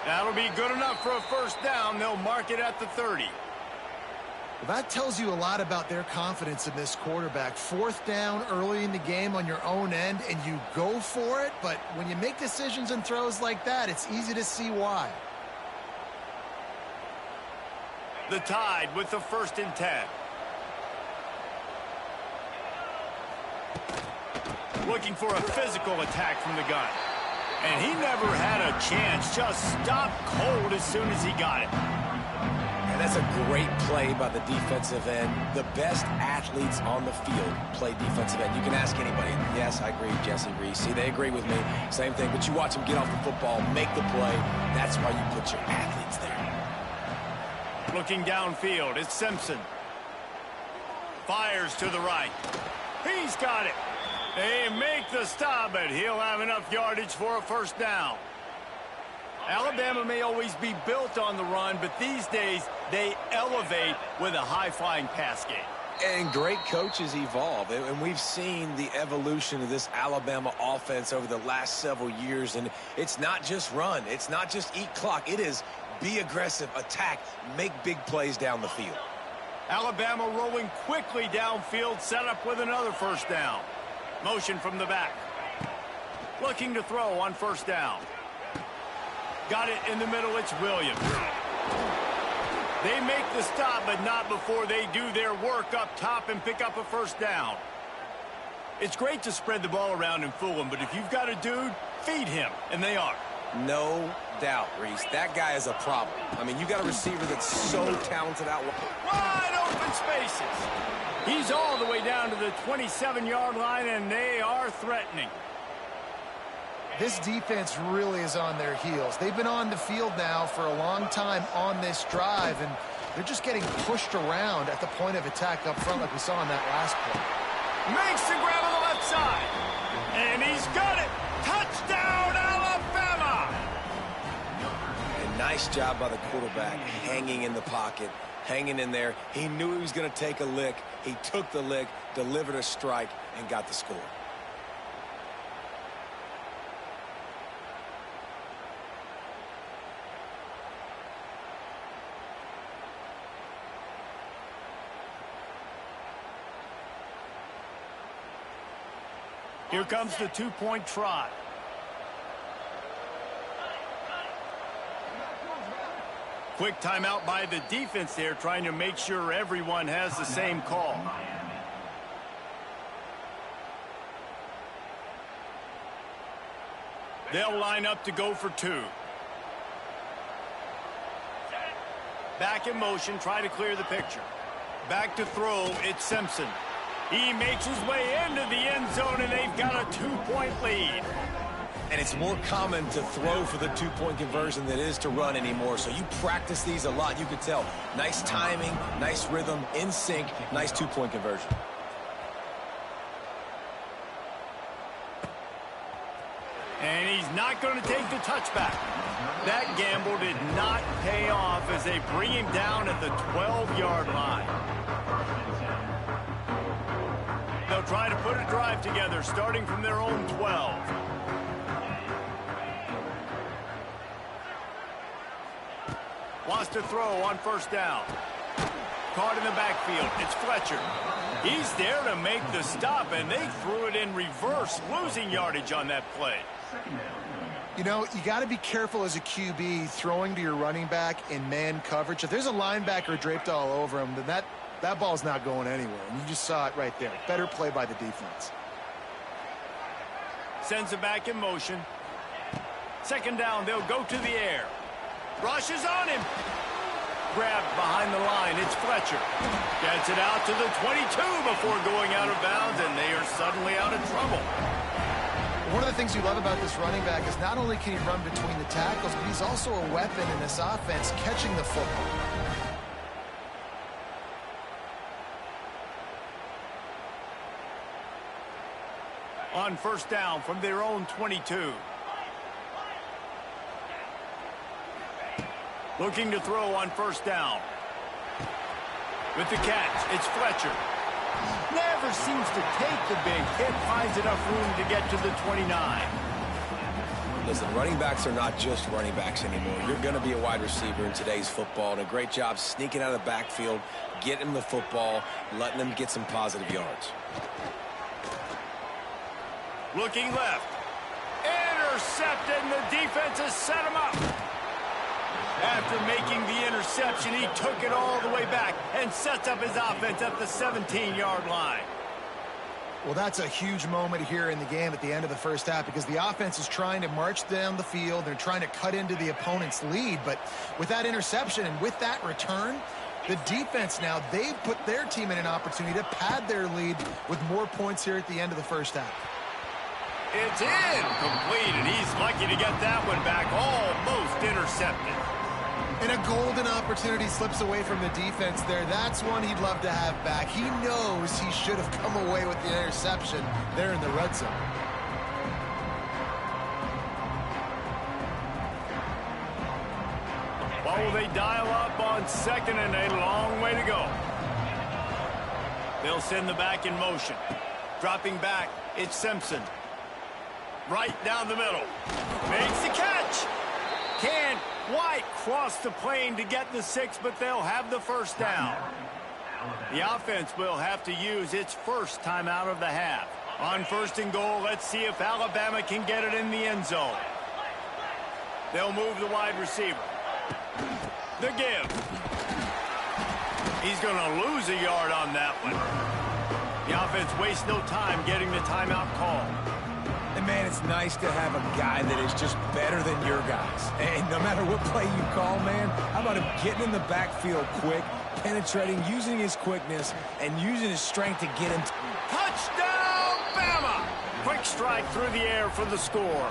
That'll be good enough for a first down. They'll mark it at the 30. Well, that tells you a lot about their confidence in this quarterback. 4th down early in the game on your own end, and you go for it. But when you make decisions and throws like that, it's easy to see why. The Tide with the 1st and 10. Looking for a physical attack from the gun. And he never had a chance. Just stopped cold as soon as he got it. And that's a great play by the defensive end. The best athletes on the field play defensive end. You can ask anybody. Yes, I agree, Jesse Reese. See, they agree with me. Same thing. But you watch them get off the football, make the play. That's why you put your athletes there. Looking downfield, it's Simpson. Fires to the right. He's got it. They make the stop, but he'll have enough yardage for a first down. Alabama may always be built on the run, but these days they elevate with a high-flying pass game. And great coaches evolve, and we've seen the evolution of this Alabama offense over the last several years, and it's not just run. It's not just eat clock. It is be aggressive, attack, make big plays down the field. Alabama rolling quickly downfield, set up with another first down. Motion from the back. Looking to throw on 1st down. Got it in the middle, it's Williams. They make the stop, but not before they do their work up top and pick up a first down. It's great to spread the ball around and fool him, but if you've got a dude, feed him, and they are. No doubt, Reese. That guy is a problem. I mean, you got a receiver that's so talented out. Wide open spaces. He's all the way down to the 27-yard line, and they are threatening. This defense really is on their heels. They've been on the field now for a long time on this drive, and they're just getting pushed around at the point of attack up front like we saw in that last play. Makes the grab on the left side. And he's got it. Touchdown, Alabama! And nice job by the quarterback, hanging in the pocket, hanging in there. He knew he was going to take a lick. He took the lick, delivered a strike, and got the score. Here comes the two-point try. Quick timeout by the defense there, trying to make sure everyone has the same call. They'll line up to go for 2. Back in motion, try to clear the picture. Back to throw, it's Simpson. He makes his way into the end zone, and they've got a 2-point lead. And it's more common to throw for the 2-point conversion than it is to run anymore. So you practice these a lot. You can tell. Nice timing, nice rhythm, in sync, nice 2-point conversion. And he's not going to take the touchback. That gamble did not pay off as they bring him down at the 12-yard line. They'll try to put a drive together, starting from their own 12. Wants to throw on first down. Caught in the backfield. It's Fletcher. He's there to make the stop, and they threw it in reverse, losing yardage on that play. You know, you got to be careful as a QB throwing to your running back in man coverage. If there's a linebacker draped all over him, then that ball's not going anywhere. And you just saw it right there. Better play by the defense. Sends it back in motion. Second down, they'll go to the air. Rushes on him. Grabbed behind the line. It's Fletcher. Gets it out to the 22 before going out of bounds, and they are suddenly out of trouble. One of the things you love about this running back is not only can he run between the tackles, but he's also a weapon in this offense, catching the football. On first down from their own 22. Looking to throw on first down. With the catch, it's Fletcher. Never seems to take the big hit, finds enough room to get to the 29. Listen, running backs are not just running backs anymore. You're going to be a wide receiver in today's football, and a great job sneaking out of the backfield, getting them the football, letting them get some positive yards. Looking left. Intercepted, and the defense has set him up. After making the interception, he took it all the way back and sets up his offense at the 17-yard line. Well, that's a huge moment here in the game at the end of the first half because the offense is trying to march down the field. They're trying to cut into the opponent's lead. But with that interception and with that return, the defense now, they've put their team in an opportunity to pad their lead with more points here at the end of the first half. It's incomplete, and he's lucky to get that one back, almost intercepted. And a golden opportunity slips away from the defense there. That's one he'd love to have back. He knows he should have come away with the interception there in the red zone. Well, will they dial up on second and a long way to go? They'll send the back in motion. Dropping back, it's Simpson. Right down the middle. Makes the catch. Can't quite cross the plane to get the 6, but they'll have the first down. The offense will have to use its first timeout of the half. On first and goal, let's see if Alabama can get it in the end zone. They'll move the wide receiver. The give. He's going to lose a yard on that one. The offense wastes no time getting the timeout called. And, man, it's nice to have a guy that is just better than your guys. And no matter what play you call, man, how about him getting in the backfield quick, penetrating, using his quickness, and using his strength to get him. Touchdown, Bama! Quick strike through the air for the score.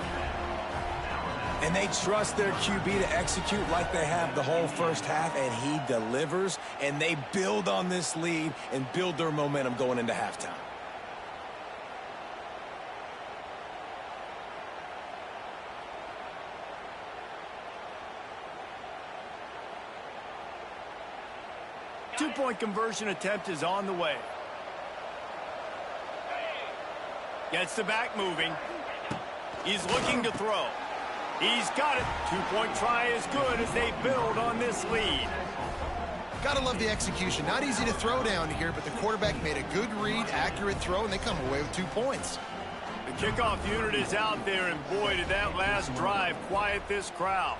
And they trust their QB to execute like they have the whole first half, and he delivers, and they build on this lead and build their momentum going into halftime. Two-point conversion attempt is on the way. Gets the back moving. He's looking to throw. He's got it. Two-point try is good as they build on this lead. Gotta love the execution. Not easy to throw down here, but the quarterback made a good read, accurate throw, and they come away with 2 points. The kickoff unit is out there, and boy, did that last drive quiet this crowd.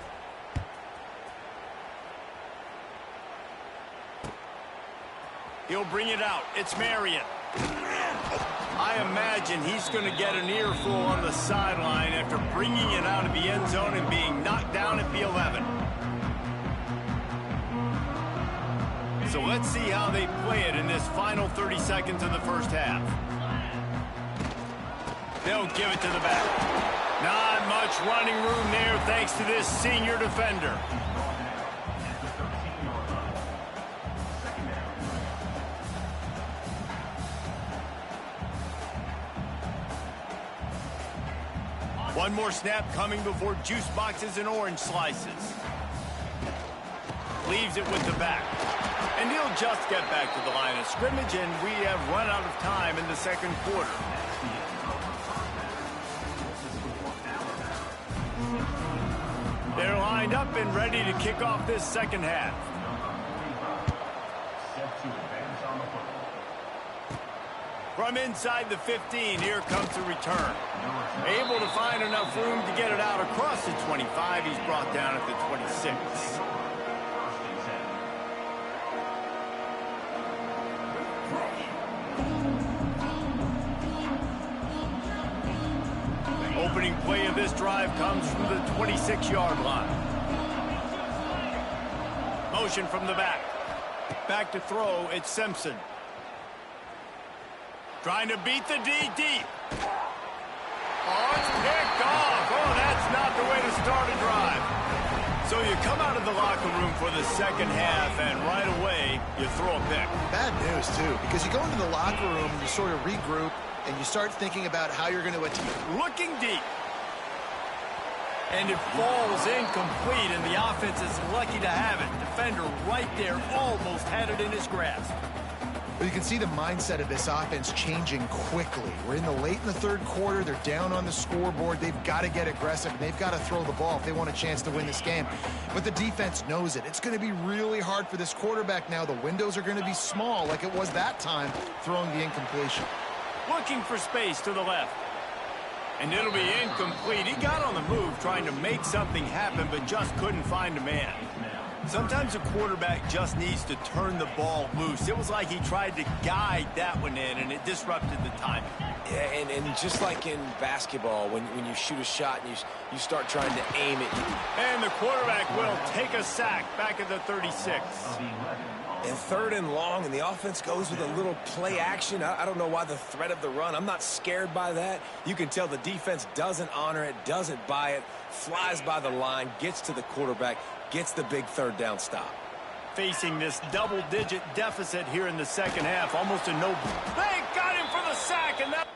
He'll bring it out. It's Marion. I imagine he's going to get an earful on the sideline after bringing it out of the end zone and being knocked down at the 11. So let's see how they play it in this final 30 seconds of the first half. They'll give it to the back. Not much running room there thanks to this senior defender. One more snap coming before juice boxes and orange slices. Leaves it with the back. And he'll just get back to the line of scrimmage, and we have run out of time in the second quarter. They're lined up and ready to kick off this second half. From inside the 15, here comes the return. Able to find enough room to get it out across the 25. He's brought down at the 26. Opening play of this drive comes from the 26-yard line. Motion from the back. Back to throw, it's Simpson. Trying to beat the D deep. Oh, it's picked off. Oh, that's not the way to start a drive. So you come out of the locker room for the second half, and right away, you throw a pick. Bad news, too, because you go into the locker room and you sort of regroup, and you start thinking about how you're going to attack. Looking deep. And it falls incomplete, and the offense is lucky to have it. Defender right there almost had it in his grasp. But you can see the mindset of this offense changing quickly. We're late in the third quarter. They're down on the scoreboard. They've got to get aggressive, and they've got to throw the ball if they want a chance to win this game. But the defense knows it. It's going to be really hard for this quarterback now. The windows are going to be small like it was that time throwing the incompletion. Looking for space to the left. And it'll be incomplete. He got on the move trying to make something happen, but just couldn't find a man. Sometimes a quarterback just needs to turn the ball loose. It was like he tried to guide that one in, and it disrupted the timing. Yeah, and just like in basketball, when you shoot a shot and you start trying to aim it. And the quarterback will take a sack back at the 36. And third and long, and the offense goes with a little play action. I don't know why the threat of the run. I'm not scared by that. You can tell the defense doesn't honor it, doesn't buy it, flies by the line, gets to the quarterback, gets the big third down stop. Facing this double-digit deficit here in the second half, almost a no. They got him for the sack, and that...